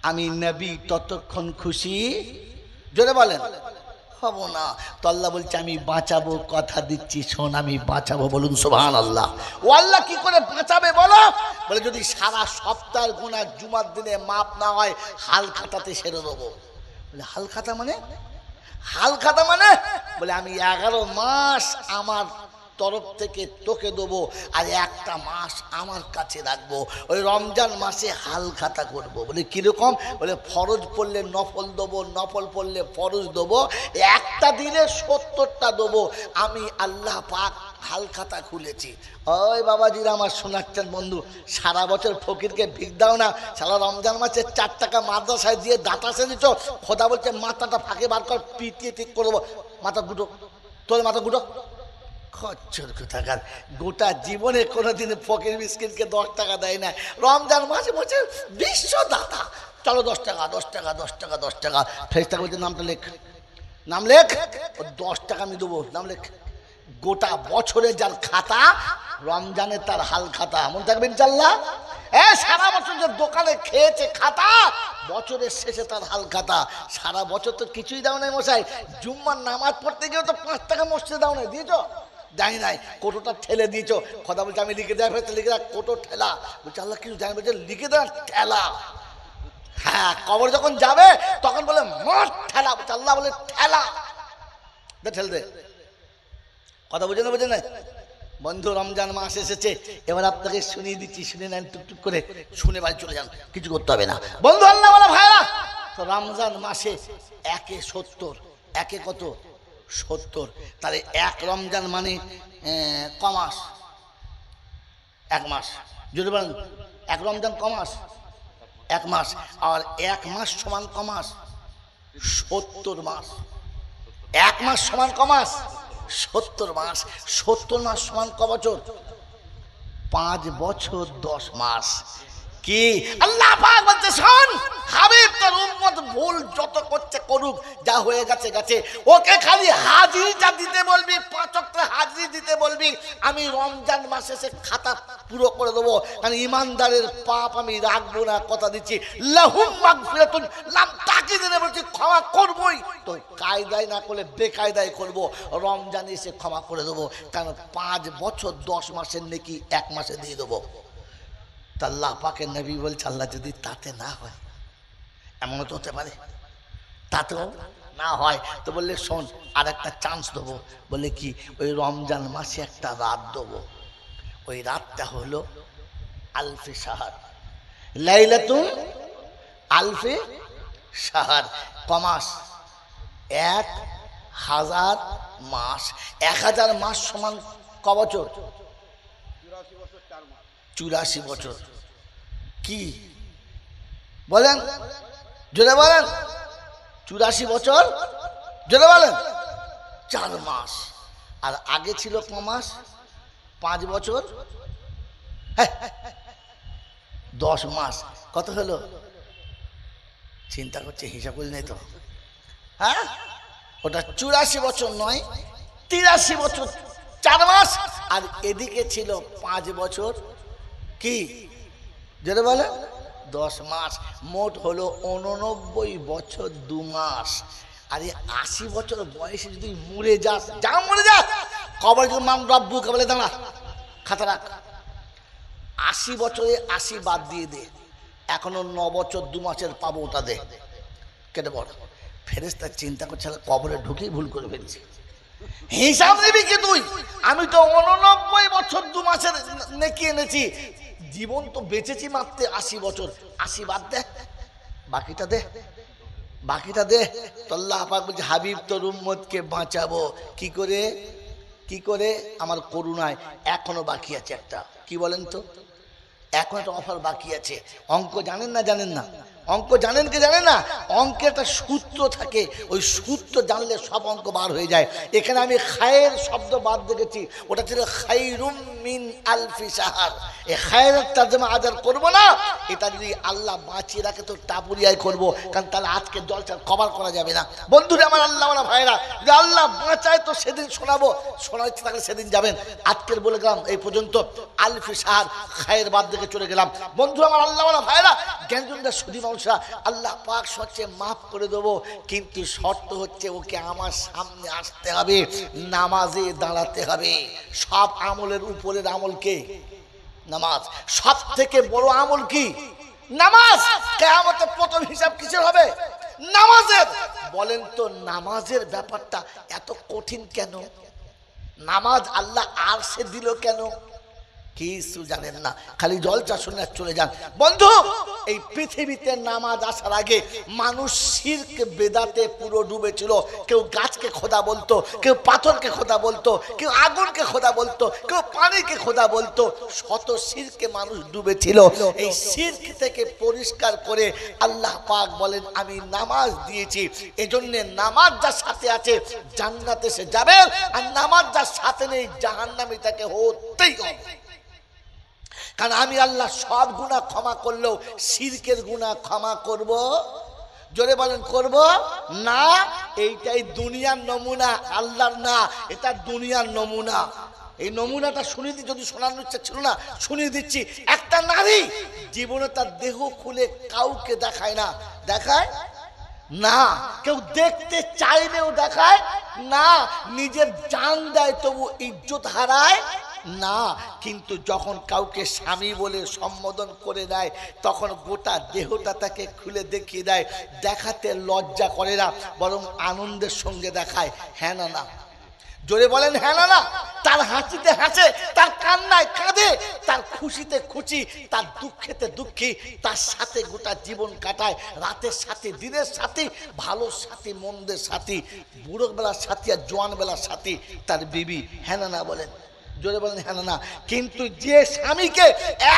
আমি নবী ততক্ষণ খুশি, জোরে বলেন, হব না। তো আল্লাহ বলছে আমি বাঁচাবো, কথা দিচ্ছি শোন, আমি বাঁচাবো। বলুন সুবহানাল্লাহ। ও আল্লাহ কি করে বাঁচাবে বলো? বলে যদি সারা সপ্তাহের গুনাহ জুমার দিনে মাপ না হয়, হাল খাতাতে সেরে দেবো। বলে হাল খাতা মানে? হাল খাতা মানে? বলে আমি 11 মাস আমার তরফ থেকে তোকে দেবো, আর 1টা মাস আমার কাছে রাখবো। ওই রমজান মাসে হাল খাতা করবো। বলে কিরকম? বলে ফরজ পড়লে নফল দেবো, নফল পড়লে ফরজ দেবো, একটা দিনে 70টা দেবো। আমি আল্লাহ পাক হাল খাতা খুলেছি। ওই বাবাজিরা আমার শোনাচ্ছেন বন্ধু, সারা বছর ফকিরকে ভিক দাও না, সারা রমজান মাসে 4 টাকা মাদ্রাসায় দিয়ে দাঁতাসে দিচ্ছ। খোদা বলছে মাথাটা ফাঁকে বার কর, পিটিয়ে ঠিক করবো। মাথা গুটো, তোর মাথা গুটো। খচ্চর কোথাকার, গোটা জীবনে কোনোদিন ফকির মিসকিনকে 10 টাকা দেয় না। রমজান মাসে বলছে বিশ্ব দাতা, চলো 10 টাকা 10 টাকা 10 টাকা 10 টাকা। ফেরেশতা বলছে নামটা লেখ, নাম লেখ, 10 টাকা আমি দেবো, নাম লেখ। গোটা বছরে যার খাতা, রমজানে তার হাল খাতা। মনে থাকবে ইনশাআল্লাহ। সারা বছর যে দোকানে খেয়েছে খাতা, বছরের শেষে তার হাল খাতা। সারা বছর তো কিছুই দাও নাই মশাই, জুম্মার নামাজ পড়তে গিয়ে তো 5 টাকা মসজিদে দাও নাই, দিয়েছো? যাই নাই, কোটোটা ঠেলে দিয়েছো। কথা বলছে আমি লিখে দেয়, ফেরত লিখে দেয়, কোটো ঠেলা। বলছে আল্লাহ কিছু জানি, বলছে লিখে দেয় ঠেলা। হ্যাঁ, কবর যখন যাবে তখন বলে মার ঠেলা। বলছে আল্লাহ বলে ঠেলা, দে ঠেল দে। কথা বুঝে না? বুঝে না বন্ধু? রমজান মাস এসেছে, এবার আপনাকে শুনিয়ে দিচ্ছি, শুনে নেন টুকটুক করে, শুনে বাড়ি চলে যান, কিছু করতে হবে না বন্ধু। আল্লাহ বলা ভাইরা, তো রমজান মাসে 1 এ 70, 1 এ কত? 70। তাহলে 1 রমজান মানে ক মাস? 1 মাস। যদি বলেন 1 রমজান ক মাস? 1 মাস। আর 1 মাস সমান ক মাস? 70 মাস। 1 মাস সমান ক মাস? 70 মাস। 70 মাস সমান ক বছর? 5 বছর 10 মাস। কি আল্লাহ পাক বলতে, শোন হাবিব, তোর উম্মত ভুল যত করছে করুক, যা হয়ে গেছে গেছে, ওকে খালি হাজিরিটা দিতে বলবি, 5 ওয়াক্ত হাজিরি দিতে বলবি। আমি রমজান মাসে সে খাতা পুরো করে দেবো। কারণ ইমানদারের পাপ আমি রাখবো না, কথা দিচ্ছি। লাহুম মাগফিরাতুন, লাম তাকি দিনে বলছি ক্ষমা করবই। তো কায়দায় না করলে বেকায়দায় করবো, রমজানে এসে ক্ষমা করে দেবো। কারণ 5 বছর 10 মাসের নেকি 1 মাসে দিয়ে দেবো। আল্লাহ পাকের নবী বলছে আল্লাহ যদি তাতে না হয়, এমনও তো হতে পারে, তাতেও না হয় তো বললে শোন আর একটা চান্স দেবো। বলে কি? ওই রমজান মাসে একটা রাত দেবো, ওই রাতটা হলো আলফে সাহার, লাইলাতুল আলফে সাহার। কমাস? 1000 মাস। 1000 মাস সমান ক বছর? 84 বছর। কি বলেন? জোরে বলেন। 84 বছর, জোরে বলেন। 4 মাস। আর আগে ছিল ক মাস? 5 বছর, 10 মাস। কত হলো? চিন্তা করছে, হিসাব করে নেই তো। হ্যাঁ, ওটা 84 বছর নয়, 83 বছর 4 মাস। আর এদিকে ছিল 5 বছর, কি যেটা বলে 10 মাস। মোট হলো 89 বছর 2 মাস। আর এই 80 বছর বয়সে যদি মরে যাস, যা মরে যাস, কবর যদি মান রব্বু কবলে দাঁড়া, খাতা রাখ। 80 বছরে 80 বাদ দিয়ে দে, এখনো 9 বছর 2 মাসের পাবো, ওটা দে, কেটে বড়। ফেরেশতা চিন্তা করছে কবরে ঢুকেই ভুল করে ফেলছি। হিসাব নিবি কি তুই? আমি তো 89 বছর 2 মাসের নেকি এনেছি, জীবন তো বেঁচেছি মাত্র 80 বছর। 80 বাদ দে, বাকিটা দে, বাকিটা দে। তো আল্লাহ পাক বলছে হাবিব তোর উম্মতকে বাঁচাবো কি করে? কি করে? আমার করুণায়। এখনো বাকি আছে একটা, কি বলেন তো? এখন একটা অফার বাকি আছে। অঙ্ক জানেন না? জানেন না? অঙ্ক জানেন কি জানেন না? অঙ্কে একটা সূত্র থাকে, ওই সূত্র জানলে সব অঙ্ক বার হয়ে যায়। এখানে আমি খায়ের শব্দ বাদ দেখেছি, ওটা ছিল খাইরুম মিন আলফি শাহর। এই খায়ের তরজমা আজ আর করবো না। এটা যদি আল্লাহ বাঁচিয়ে রাখে তো টাপুরিয়ায় করবো, কারণ তাহলে আজকে জলসা কভার করা যাবে না। বন্ধুরা আমার, আল্লাহ আমার ভাইরা, যদি আল্লাহ বাঁচায় তো সেদিন শোনাবো, শোনা ইচ্ছে থাকলে সেদিন যাবেন। আজকের বলে গেলাম এই পর্যন্ত। আলফি শাহর, খায়ের বাদ দেখে চলে গেলাম। বন্ধু আমার, আল্লাহ আমার ভাইরা, জ্ঞানজনরা সুদী মানুষরা, আল্লাহ পাক সচ্ছে মাফ করে দেবো, কিন্তু শর্ত হচ্ছে ওকে আমার সামনে আসতে হবে, নামাজে দাঁড়াতে হবে। সব আমলের উপরের আমল কে? নামাজ। সব থেকে বড় আমল কি? নামাজ। কিয়ামতের প্রথম হিসাব কিসের হবে? নামাজের। বলেন তো নামাজের ব্যাপারটা এত কঠিন কেন? নামাজ আল্লাহ আরশে দিল কেন? কিছু জানেন না, খালি জলসা শুনে চলে যান। বন্ধু, এই পৃথিবীতে নামাজ আসার আগে মানুষ শিরক বেদাতে পুরো ডুবেছিল। কেউ গাছকে খোদা বলতো, কেউ পাথরকে খোদা বলতো, কেউ আগুনকে খোদা বলতো, কেউ পানিকে খোদা বলতো। শত শিরকে মানুষ ডুবেছিল। এই শিরক থেকে পরিষ্কার করে আল্লাহ পাক বলেন আমি নামাজ দিয়েছি। এজন্য নামাজ যার সাথে আছে জান্নাতে সে যাবে, আর নামাজ যার সাথে নেই জাহান্নামী তাকে হতেই হবে। কারণ আমি আল্লাহ সব গুনাহ ক্ষমা করলেও শিরকের গুনাহ ক্ষমা করব? জোরে বলেন, করব না। এইটাই দুনিয়ার নমুনা, আল্লাহর না। এটা দুনিয়ার নমুনা। এই নমুনাটা শুনিয়ে দিই, যদি শোনানোর ইচ্ছা ছিল না শুনিয়ে দিচ্ছি। একটা নারী জীবনে তার দেহ খুলে কাউকে দেখায় না, দেখায় না, কেউ দেখতে চাইলেও দেখায় না, নিজের জান দেয় তবু ইজ্জত হারায় না। কিন্তু যখন কাউকে স্বামী বলে সম্বোধন করে দেয় তখন গোটা দেহটা তাকে খুলে দেখিয়ে দেয়। দেখাতে লজ্জা করে না, বরং আনন্দের সঙ্গে দেখায়। হ্যাঁ না? না জোরে বলেন, হ্যাঁ না? না। তার হাসিতে হাসে, তার কান্নায় কাঁদে, তার খুশিতে খুশি, তার দুঃখেতে দুঃখী, তার সাথে গোটা জীবন কাটায়। রাতের সাথী, দিনের সাথী, ভালো সাথী, মন্দের সাথী, বুড়ো বেলার সাথী আর জোয়ান বেলার সাথী তার বিবি। হ্যাঁ না? বলেন, জোরে বলেন, হ্যাঁ না? কিন্তু যে স্বামীকে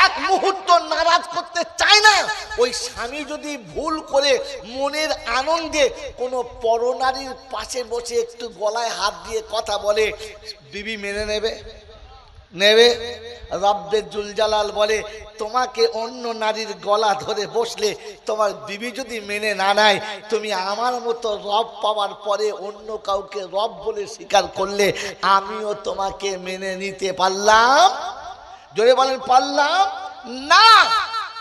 এক মুহূর্ত নারাজ করতে চায় না, ওই স্বামী যদি ভুল করে মনের আনন্দে কোনো পরনারীর পাশে বসে একটু গলায় হাত দিয়ে কথা বলে, বিবি মেনে নেবে? নেবে? রব্বে জুল জালাল বলে তোমাকে অন্য নারীর গলা ধরে বসলে তোমার বিবি যদি মেনে না নেয়, তুমি আমার মতো রব পাওয়ার পরে অন্য কাউকে রব বলে স্বীকার করলে আমিও তোমাকে মেনে নিতে পারলাম? জোরে বলেন, পারলাম না।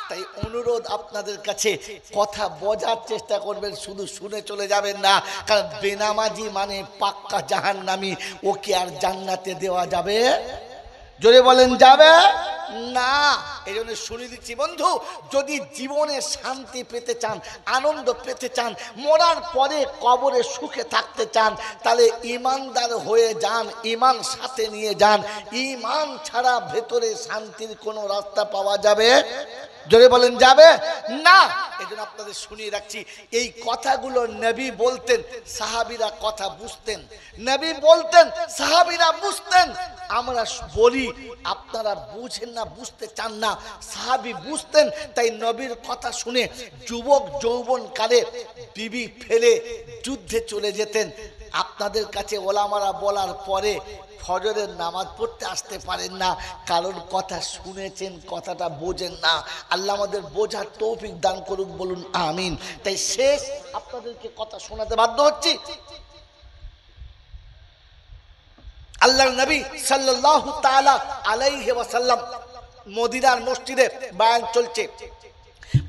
তাই অনুরোধ আপনাদের কাছে, কথা বোঝার চেষ্টা করবেন, শুধু শুনে চলে যাবেন না। কারণ বেনামাজি মানে পাক্কা জাহান্নামী, ওকে আর জান্নাতে দেওয়া যাবে? জোরে বলেন, যাবে? না। এই জন্য শুনে দিচ্ছি বন্ধু, যদি জীবনে শান্তি পেতে চান, আনন্দ পেতে চান, মরার পরে কবরে সুখে থাকতে চান, তাহলে ইমানদার হয়ে যান, ইমান সাথে নিয়ে যান। ইমান ছাড়া ভেতরে শান্তির কোনো রাস্তা পাওয়া যাবে? জোরে বলেন যাবে না। এই জন্য আপনাদের শুনিয়ে রাখছি, এই কথাগুলো নবী বলতেন, সাহাবীরা কথা বুঝতেন। নবী বলতেন, সাহাবীরা বুঝতেন। আমরা বলি, আপনারা বুঝেন না, বুঝতে চান না। সাহাবী বুঝতেন, তাই নবীর কথা শুনে যুবক যৌবনকালে বিবি ফেলে যুদ্ধে চলে যেতেন। আপনাদের কাছে ওলামারা বলার পরে ফজরের নামাজ পড়তে আসতে পারেন না, কারণ কথা শুনেছেন, কথাটা বোঝেন না। আল্লাহ আমাদের বোঝার তৌফিক দান করুক, বলুন আমিন। তাই শেষ আপনাদেরকে কথা শোনাতে বাধ্য হচ্ছি। আল্লাহর নবী সাল্লাল্লাহু তাআলা আলাইহি ওয়াসাল্লাম মদিনার মসজিদে বয়ান চলছে।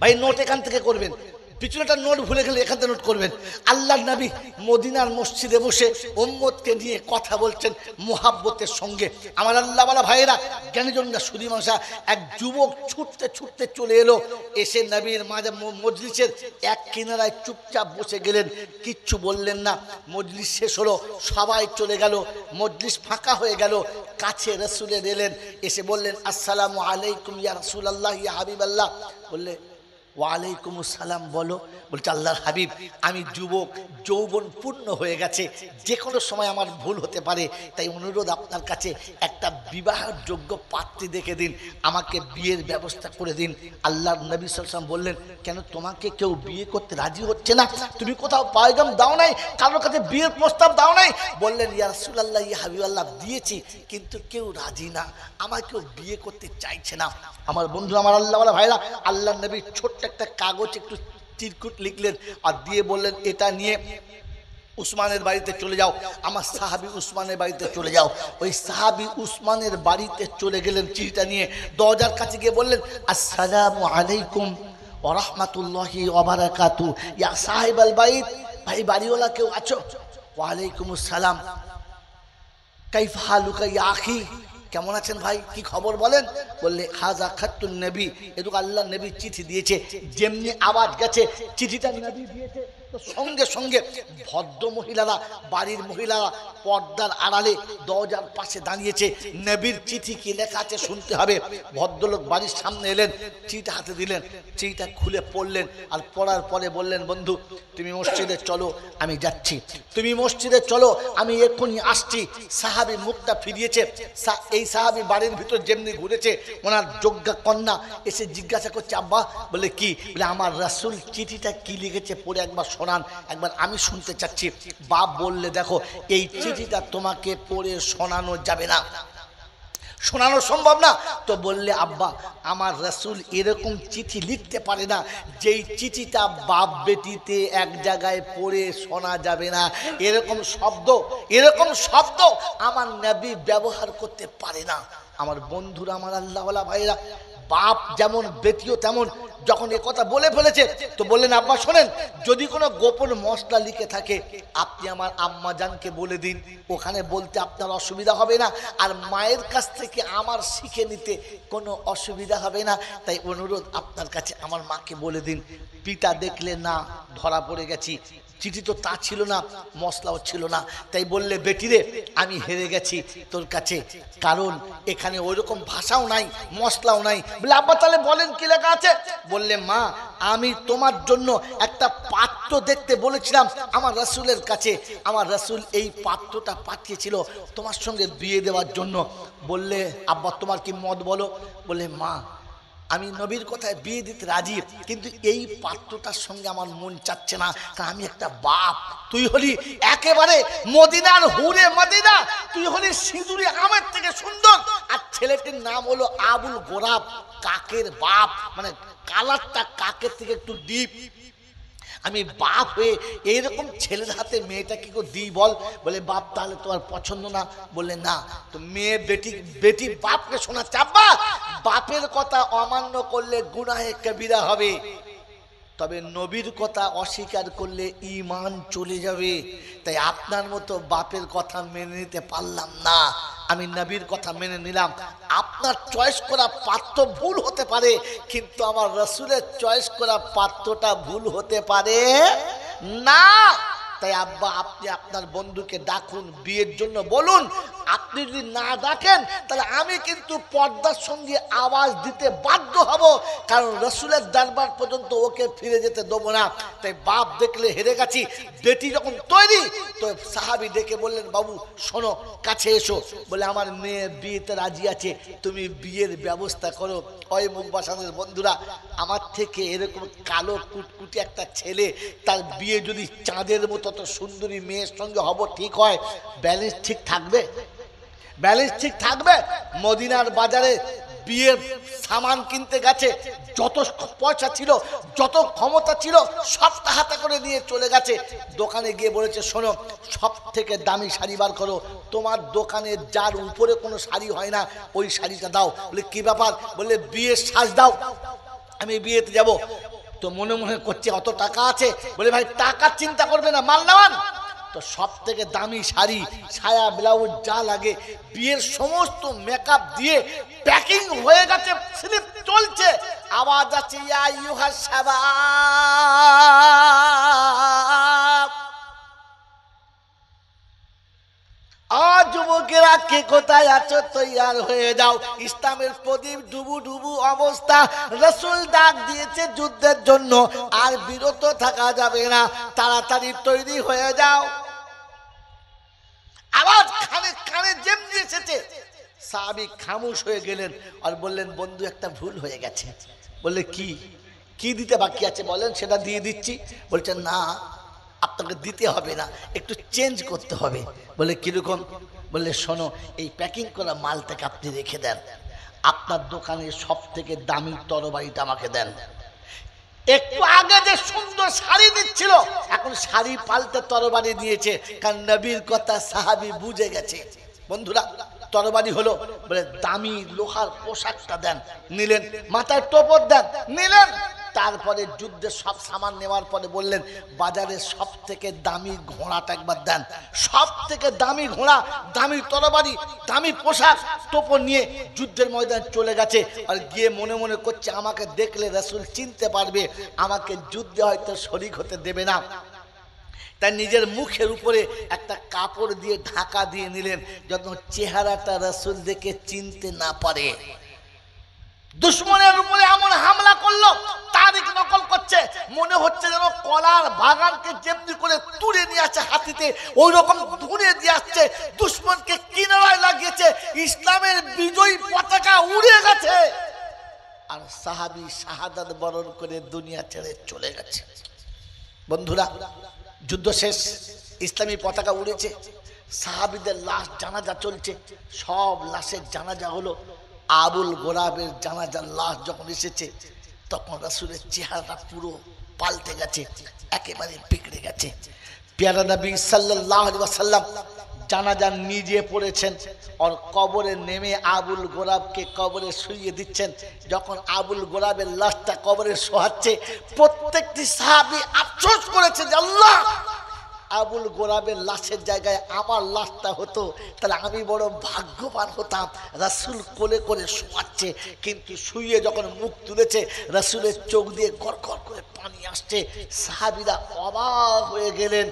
ভাই নোট এখান থেকে করবেন, পিছনেটা নোট ভুলে গেলে এখান থেকে নোট করবেন। আল্লাহর নবী মদিনার মসজিদে বসে উম্মতকে নিয়ে কথা বলছেন মুহাব্বতের সঙ্গে। আমার আল্লাহওয়ালা ভাইয়েরা, জ্ঞানীজনরা, সুধী মানুষা, এক যুবক ছুটতে ছুটতে চলে এলো, এসে নবীর মাঝে মজলিসের এক কিনারায় চুপচাপ বসে গেলেন, কিচ্ছু বললেন না। মজলিস শেষ হলো, সবাই চলে গেল, মজলিস ফাঁকা হয়ে গেল। কাছে রাসূলের এলেন, এসে বললেন, আসসালামু আলাইকুম ইয়া রাসূলুল্লাহ, ইয়া হাবিবাল্লাহ। বললে, ওয়ালাইকুম আসসালাম। বলো। বলছে, আল্লাহর হাবিব, আমি যুবক, যৌবন পূর্ণ হয়ে গেছে, যে কোনো সময় আমার ভুল হতে পারে, তাই অনুরোধ আপনার কাছে, একটা বিবাহযোগ্য পাত্রী দেখে দিন, আমাকে বিয়ের ব্যবস্থা করে দিন। আল্লাহর নবী সাল্লাল্লাহু আলাইহি ওয়াসাল্লাম বললেন, কেন তোমাকে কেউ বিয়ে করতে রাজি হচ্ছে না? তুমি কোথাও পয়গাম দাও নাই, কারোর কাছে বিয়ের প্রস্তাব দাও নাই? বললেন, ইয়া রাসূলুল্লাহ, ইয়া হাবিবাল্লাহ, দিয়েছি, কিন্তু কেউ রাজি না, আমার কেউ বিয়ে করতে চাইছে না। আমার বন্ধু, আমার আল্লাহওয়ালা ভাইরা, আল্লাহর নবী ছোট্ট একটা কাগজ একটু চিরকুট লিখলেন আর দিয়ে বললেন, এটা নিয়ে উসমানের বাড়িতে চলে যাও, আমার সাহাবী উসমানের বাড়িতে চলে যাও। ওই সাহাবী উসমানের বাড়িতে চলে গেলেন চিঠিটা নিয়ে, দরজার কাছে গিয়ে বললেন, আসসালামু আলাইকুম ওয়া রাহমাতুল্লাহি ওয়া বারাকাতুহু ইয়া সাহিবাল বাইত। ভাই, বাড়িওয়ালা কেউ আছো? ওয়ালাইকুম আসসালাম। কাইফা হালুকা ইয়া আখি, কেমন আছেন ভাই, কি খবর বলেন? বললে, হাজা খাতুন নবী, এটুকু আল্লাহ নবী চিঠি দিয়েছে। যেমনি আওয়াজ গেছে চিঠিটা নবী দিয়েছে, তো সঙ্গে সঙ্গে ভদ্র মহিলারা, বাড়ির মহিলারা পর্দার আড়ালে দরজার পাশে দাঁড়িয়েছে। নবীর চিঠি কি লেখা আছে শুনতে হবে। ভদ্রলোক বাড়ির সামনে এলেন, চিঠিটা হাতে দিলেন, চিঠিটা খুলে পড়লেন, আর পড়ার পরে বললেন, বন্ধু তুমি মসজিদে চলো, আমি যাচ্ছি। তুমি মসজিদে চলো, আমি এক্ষুনি আসছি। সাহাবী মুখটা ফিরিয়েছে। এই সাহাবী বাড়ির ভিতর যেমনি ঘুরেছে, ওনার যোগ্যা কন্যা এসে জিজ্ঞাসা করছে, আব্বা। বলে, কি? বলে, আমার রাসূল চিঠিটা কি লিখেছে পড়ে একবার শোনান, একবার আমি শুনতে চাচ্ছি। বাপ বললে, দেখো, এই চিঠিটা তোমাকে পড়ে শোনানো যাবে না, শোনানো সম্ভব না। তো বললে, আব্বা, আমার রাসূল এরকম চিঠি লিখতে পারে না যেই চিঠিটা বাপ বেটিতে এক জায়গায় পড়ে শোনা যাবে না। এরকম শব্দ আমার নবী ব্যবহার করতে পারে না। আমার বন্ধুরা, আমার আল্লাহওয়ালা ভাইরা, বাপ যেমন বেটিও তেমন। যখন এ কথা বলে ফেলেছে, তো বললেন, আব্বা শোনেন, যদি কোনো গোপন মশলা লিখে থাকে আপনি আমার আম্মা জানকে বলে দিন, ওখানে বলতে আপনার অসুবিধা হবে না, আর মায়ের কাছ থেকে আমার শিখে নিতে কোনো অসুবিধা হবে না। তাই অনুরোধ আপনার কাছে, আমার মাকে বলে দিন। পিতা দেখলে, না, ধরা পড়ে গেছি, চিঠি তো তা ছিল না, মশলাও ছিল না। তাই বললে, বেটিরে, আমি হেরে গেছি তোর কাছে, কারণ এখানে ওইরকম ভাষাও নাই, মশলাও নাই। বলে, আব্বা তাহলে বলেন কি লেখা আছে? বললে, মা, আমি তোমার জন্য একটা পাত্র দেখতে বলেছিলাম আমার রাসূলের কাছে, আমার রাসূল এই পাত্রটা পাঠিয়েছিল তোমার সঙ্গে বিয়ে দেওয়ার জন্য। বললে, আব্বা তোমার কি মত বলো? বলে, মা, আমি নবীর কথায় বিয়ে দিতে রাজি, কিন্তু এই পাত্রটার সঙ্গে আমার মন চাচ্ছে না, কারণ আমি একটা বাপ, তুই হলি একেবারে মদিনার হুরে মদিনা, তুই হলি সিঁদুরে আমের থেকে সুন্দর, আর ছেলেটির নাম হলো আবুল গোরাব, কাকের বাপ, মানে কালারটা কাকের থেকে একটু ডিপ। আমি বাপ হয়ে এইরকম ছেলের হাতে মেয়েটা কি করে দিই বল? বলে, বাপ তাহলে তোমার পছন্দ না? বললে, না। তো মেয়ে বেটি বাপকে শোনাচ্ছে, আব্বা বাপের কথা অমান্য করলে গুনাহে কবিরা হবে, তবে নবীর কথা অস্বীকার করলে ঈমান চলে যাবে। তাই আপনার মতো বাপের কথা মেনে নিতে পারলাম না, আমি নবীর কথা মেনে নিলাম। আপনার চয়েস করা পাত্র ভুল হতে পারে, কিন্তু আমার রাসূলের চয়েস করা পাত্রটা ভুল হতে পারে না। তাই আব্বা, আপনি আপনার বন্ধুকে ডাকুন, বিয়ের জন্য বলুন। আপনি যদি না ডাকেন তাহলে আমি কিন্তু পর্দার সঙ্গে আওয়াজ দিতে বাধ্য হব, কারণ রাসূলের দরবার পর্যন্ত ওকে ফিরে যেতে দেবো না। তাই বাপ দেখলে হেরে গেছি, বেটি যখন তৈরি, তো সাহাবী ডেকে বললেন, বাবু শোনো, কাছে এসো। বলে আমার মেয়ে বিয়েতে রাজি আছে, তুমি বিয়ের ব্যবস্থা করো। ওই মুখবাসানের বন্ধুরা, আমার থেকে এরকম কালো কুটকুটি একটা ছেলে, তার বিয়ে যদি চাঁদের মতো তো সুন্দরী মেয়ের সঙ্গে হব, ঠিক হয়? ব্যালেন্স ঠিক থাকবে? ব্যালেন্স ঠিক থাকবে? মদিনার বাজারে বিয়ের সামান কিনতে গেছে, যত পয়সা ছিল, যত ক্ষমতা ছিল, সবটা হাতে করে নিয়ে চলে গেছে। দোকানে গিয়ে বলেছে, শোনো, সব থেকে দামি শাড়ি বার করো, তোমার দোকানে যার উপরে কোনো শাড়ি হয় না ওই শাড়িটা দাও। বলে কি ব্যাপার? বলে বিয়ের সাজ দাও, আমি বিয়েতে যাব। তো মনে মনে করছে অত টাকা আছে। বলে ভাই টাকা চিন্তা করবে না, মাল নেওয়ান। তো সব থেকে দামি শাড়ি, সায়া, ব্লাউজ যা লাগে, বিয়ের সমস্ত মেকআপ দিয়ে প্যাকিং হয়ে গেছে, স্লিপ চলছে, আওয়াজ আছে, ইয়া আইয়ুহাস শাবাব, আজ যুবকেরা কে কোথায় আছো, তৈয়ার হয়ে যাও। ইসলামের প্রদীপ ডুবু ডুবু অবস্থা, রাসূল ডাক দিয়েছে যুদ্ধের জন্য, আর বিরত থাকা যাবে না, তাড়াতাড়ি তৈরি হয়ে যাও। আওয়াজ কানে কানে যেমনি এসেছে, সাহাবী খামোশ হয়ে গেলেন আর বললেন, বন্ধু একটা ভুল হয়ে গেছে। বললে কি? কি দিতে বাকি আছে বলেন, সেটা দিয়ে দিচ্ছি। বলছেন না, আপনাকে দিতে হবে না, একটু চেঞ্জ করতে হবে। বলে কিরকম? বললে শোনো, এই প্যাকিং করা মালটাকে আপনি রেখে দেন, আপনার দোকানের সব থেকে দামি তরবারিটা আমাকে দেন। একটু আগে যে সুন্দর শাড়ি দিচ্ছিল, এখন শাড়ি পাল্টে তরবারি দিয়েছে, কারণ নবীর কথা সাহাবী বুঝে গেছে। বন্ধুরা, তরবারি হলো, বলে দামি লোহার পোশাকটা দেন, নিলেন। মাথায় টোপর দেন, নিলেন। তারপরে যুদ্ধের সব সামান নেওয়ার পরে বললেন, বাজারের সব থেকে দামি ঘোড়াটা একবার দেন। সব থেকে দামি ঘোড়া, দামি তরবারি, দামি পোশাক, টোপর নিয়ে যুদ্ধের ময়দান চলে গেছে। আর গিয়ে মনে মনে করছে, আমাকে দেখলে রাসূল চিনতে পারবে, আমাকে যুদ্ধে হয়তো শরীক হতে দেবে না। তাই নিজের মুখের উপরে একটা কাপড় দিয়ে ঢাকা দিয়ে নিলেন, যত চেহারাটা রাসূল দেখে চিনতে না পারে। দুশমনের উপরে এমন হামলা করলো, তারিখ নকল করছে, মনে হচ্ছে যেন কলার বাগানকে যেমনি করে তুলে নিয়ে আসছে হাতিতে, ওই রকম ধুনে দিয়ে আসছে, দুশমনকে কিনারায় লাগিয়েছে, ইসলামের বিজয়ী পতাকা উড়ে গেছে। আর সাহাবী শাহাদাত বরণ করে দুনিয়া ছেড়ে চলে গেছে। বন্ধুরা, যুদ্ধ শেষ, ইসলামী পতাকা উড়েছে, সাহাবীদের লাশ জানাজা চলছে, সব লাশের জানাজা হলো। আবুল গোরাবের জানাজার লাশ যখন এসেছে, তখন রাসূলের চেহারাটা পুরো পাল্টে গেছে, একেবারে বিগড়ে গেছে। প্যারা নবী সাল্লাল্লাহু আলাইহি ওয়াসাল্লাম জানাজা নিজে পড়েছেন, আর কবরে নেমে আবুল গোরাবকে কবরে শুইয়ে দিচ্ছেন। যখন আবুল গোরাবের লাশটা কবরে শোয়াচ্ছে, প্রত্যেকটি সাহাবী আফসোস করেছে যে আল্লাহ, আবুল গোরাবের লাশের জায়গায় আমার লাশটা হতো, তাহলে আমি বড় ভাগ্যবান হতাম। রাসূল কোলে করে শোয়াচ্ছে, কিন্তু শুয়ে যখন মুখ তুলেছে, রাসূলের চোখ দিয়ে গড়গড় করে পানি আসছে। সাহাবীরা অবাক হয়ে গেলেন,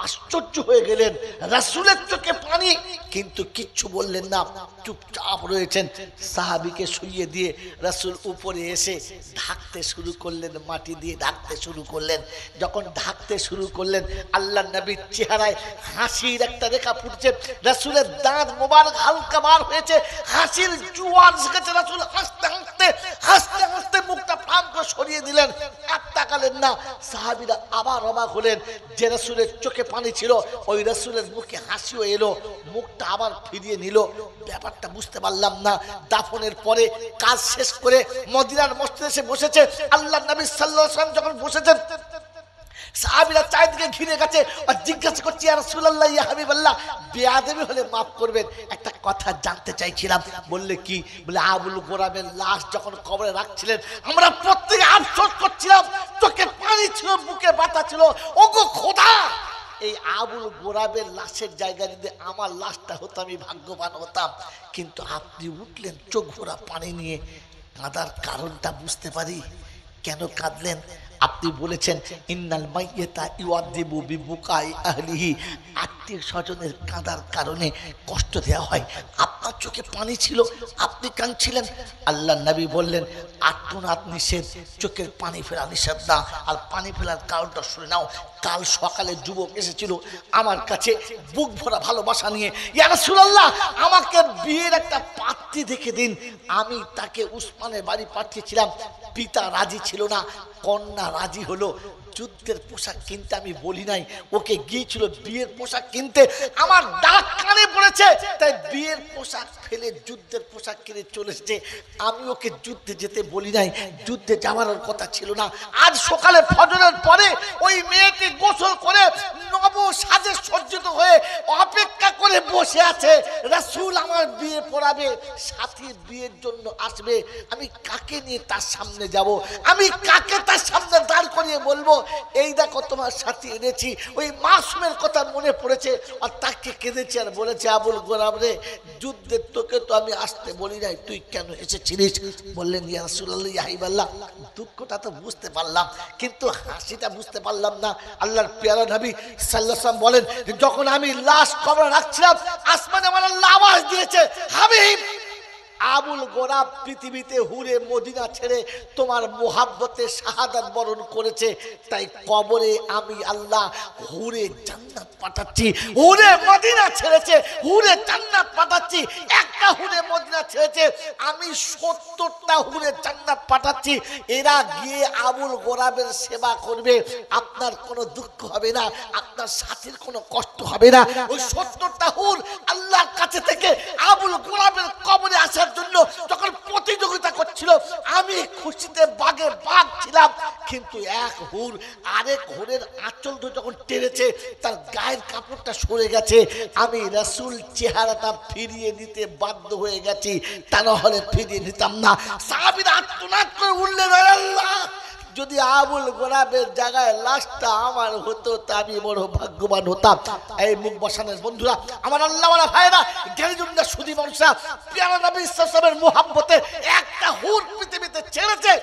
আশ্চর্য হয়ে গেলেন, রাসূলের চোখে পানি, কিন্তু কিচ্ছু বললেন না, চুপচাপ রয়েছেন। সাহাবীকে শুইয়ে দিয়ে রাসূল উপরে এসে ঢাকতে শুরু করলেন, মাটি দিয়ে ঢাকতে শুরু করলেন। যখন ঢাকতে শুরু করলেন, আল্লাহর নবীর চেহারায় হাসির একটা রেখা ফুটছে, রাসূলের দাঁত মোবারক হালকা বার হয়েছে, হাসির জোয়ার এসেছে। রাসূল হাসতে হাসতে হাসতে হাসতে মুখটা ফাম করে সরিয়ে দিলেন, আর তাকালেন না। সাহাবীরা আবার অবাক হলেন যে রাসূলের চোখে পানি ছিল, ওই রাসূলের মুখে হাসিও এলো, মুখটা আবার ফিরিয়ে নিল। ব্যাপারটা বুঝতে পারলাম না। দাফনের পরে কাজ শেষ করে মদিনার মসজিদে এসে বসেছে। আল্লাহর নবী সাল্লাল্লাহু আলাইহি ওয়াসাল্লাম যখন বসেছেন, সাহাবীরা চারিদিকে ঘিরে গেছে আর জিজ্ঞাসা করছে, ইয়া রাসূলুল্লাহ, ইয়া হাবিবাল্লাহ, বেয়াদবি হলে মাফ করবেন, একটা কথা জানতে চাইছিলাম। বললে কি? বলে আবুল গোরাবের লাশ যখন কবরে রাখছিলেন, আমরা প্রত্যেকে আফসোস করছিলাম, চোখে পানি ছিল, বুকে ব্যথা ছিল। ওগো খোদা, এই আবুল গোরাবের লাশের জায়গায় যদি আমার লাশটা হতো আমি ভাগ্যবান হতাম। কিন্তু আপনি উঠলেন চোখ ভরা পানি নিয়ে, কাঁদার কারণটা বুঝতে পারি। কেন কাঁদলেন? আপনি বলেছেন ইন্নাল মাইয়িতা ইউআযিবু বিবুকাই আহলিহি, আত্মীয় স্বজনের কাঁদার কারণে কষ্ট দেওয়া হয়। আপনার চোখে পানি ছিল, আপনি কাঁদছিলেন। আল্লাহ নবী বললেন আত্মনাদ নিষেধ, চোখের পানি ফেলা নিষেধ না। আর পানি ফেলার কারণটা শুনে নাও। কাল সকালে যুবক এসেছিল আমার কাছে বুক ভরা ভালোবাসা নিয়ে, ইয়া রাসূলুল্লাহ আমাকে বিয়ের একটা পাত্রী দেখে দিন। আমি তাকে উসমানের বাড়ি পাঠিয়েছিলাম, পিতা রাজি ছিল না, কন্যা রাজি হলো। যুদ্ধের পোশাক কিনতে আমি বলি নাই, ওকে গিয়েছিল বিয়ের পোশাক কিনতে। আমার ডাক কানে পড়েছে, তাই বিয়ের পোশাক ফেলে যুদ্ধের পোশাক কিনে চলে এসেছে। আমি ওকে যুদ্ধে যেতে বলি নাই, যুদ্ধে যাওয়ার কথা ছিল না। আজ সকালে ফজরের পরে ওই মেয়েটি গোসল করে নব সাজে সজ্জিত হয়ে অপেক্ষা করে বসে আছে। রাসূল আমার বিয়ে পড়াবে, সাথীর বিয়ের জন্য আসবে। আমি কাকে নিয়ে তার সামনে যাব? আমি কাকে তার সামনে দাঁড় করিয়ে বলবো এই দেখো তোমার সাথী এনেছি? ওই মাসুমের কথা মনে পড়েছে আর তাকে কেঁদেছে আর বলেছে আবুল গোরাব রে, যুদ্ধের তোকে তো আমি আসতে বলি নাই, তুই কেন এসেছিলিস? বললেন ইয়া রাসূলুল্লাহ ইয়া হাবিবাল্লাহ, দুঃখটা তো বুঝতে পারলাম কিন্তু হাসিটা বুঝতে পারলাম না। আল্লাহর পেয়ারা নবী সাল্লাল্লাহু আলাইহি ওয়াসাল্লাম বলেন যখন আমি লাশ কবরে রাখছিলাম আসমানে আমার আল্লাহ আওয়াজ দিয়েছে, হাবিব আবুল গোরাব পৃথিবীতে হুরে মদিনা ছেড়ে তোমার মোহাব্বতে শাহাদাত বরণ করেছে, তাই কবরে আমি আল্লাহ হুরে জান্নাত পাঠাচ্ছি। হুরে মদিনা ছেড়েছে, হুরে জান্নাত পাঠাচ্ছি। একটা হুরে মদিনা ছেড়েছে, আমি 70টা হুরে জান্নাত পাঠাচ্ছি। এরা গিয়ে আবুল গোরাবের সেবা করবে, আপনার কোনো দুঃখ হবে না, আপনার সাথীর কোনো কষ্ট হবে না। ওই 70টা হুর আল্লাহর কাছে থেকে আবুল গোরাবের কবরে আসার জন্য যখন প্রতিযোগিতা করছিল আমি খুশিতে বাগে বাগ ছিলাম। কিন্তু এক হুর আরেক হুরের আঁচল ধরে যখন টেনেছে তার গায়ের কাপড়টা সরে গেছে। আমি রাসূল চেহারাটা ফিরিয়ে নিতে বাধ্য হয়ে গেছি, তা না হলে ফিরিয়ে নিতাম না। সাহাবীরা আত্মনাদ করে উঠলেন, আল্লাহ যদি আবুল গোরাবের জায়গায় লাশটা আমার হতো তা আমি বড় ভাগ্যবান হতাম। এই মুখ বসানোর বন্ধুরা, আমার আল্লাহওয়ালা ভাইরা, জ্ঞানীজনরা, সুধী মানুষরা, পেয়ারা নবী সাল্লাল্লাহু আলাইহি ওয়াসাল্লামের মুহাব্বতে একটা হুর পৃথিবীতে ছেড়েছে।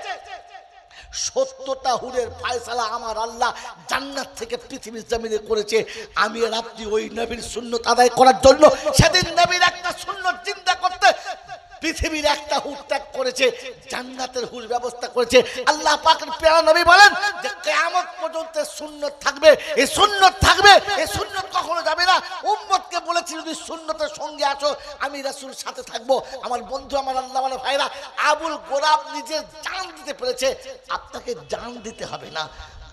70টা হুরের ফয়সালা আমার আল্লাহ জান্নাত থেকে পৃথিবীর জমিনে করেছে। আমি আর আপনি ওই নবীর সুন্নাত আদায় করার জন্য সেদিন নবীর একটা সুন্নাত চিন্তা করতে পৃথিবীর একটা হুর ত্যাগ করেছে, জান্নাতের হুর ব্যবস্থা করেছে। আল্লাহ পাকের পেয়ারা নবী বলেন যে কিয়ামত পর্যন্ত সুন্নাত থাকবে, এই সুন্নাত থাকবে, এই সুন্নাত কখনো যাবে না। উম্মতকে বলেছি যদি সুন্নতের সঙ্গে আসো আমি রাসূল সাথে থাকবো। আমার বন্ধু, আমার আল্লাহওয়ালা ভাইরা, আবুল গোরাব নিজের জান দিতে পেরেছে। আপনাকে জান দিতে হবে না,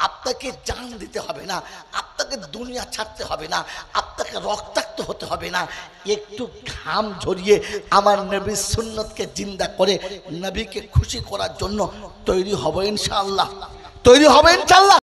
আপনাকে জান দিতে হবে না, আপনাকে দুনিয়া ছাড়তে হবে না, আপনাকে রক্তাক্ত হতে হবে না। একটু ঘাম ঝরিয়ে আমার নবীর সুন্নতকে জিন্দা করে নবীকে খুশি করার জন্য তৈরি হব ইনশাআল্লাহ, তৈরি হবে ইনশাআল্লাহ।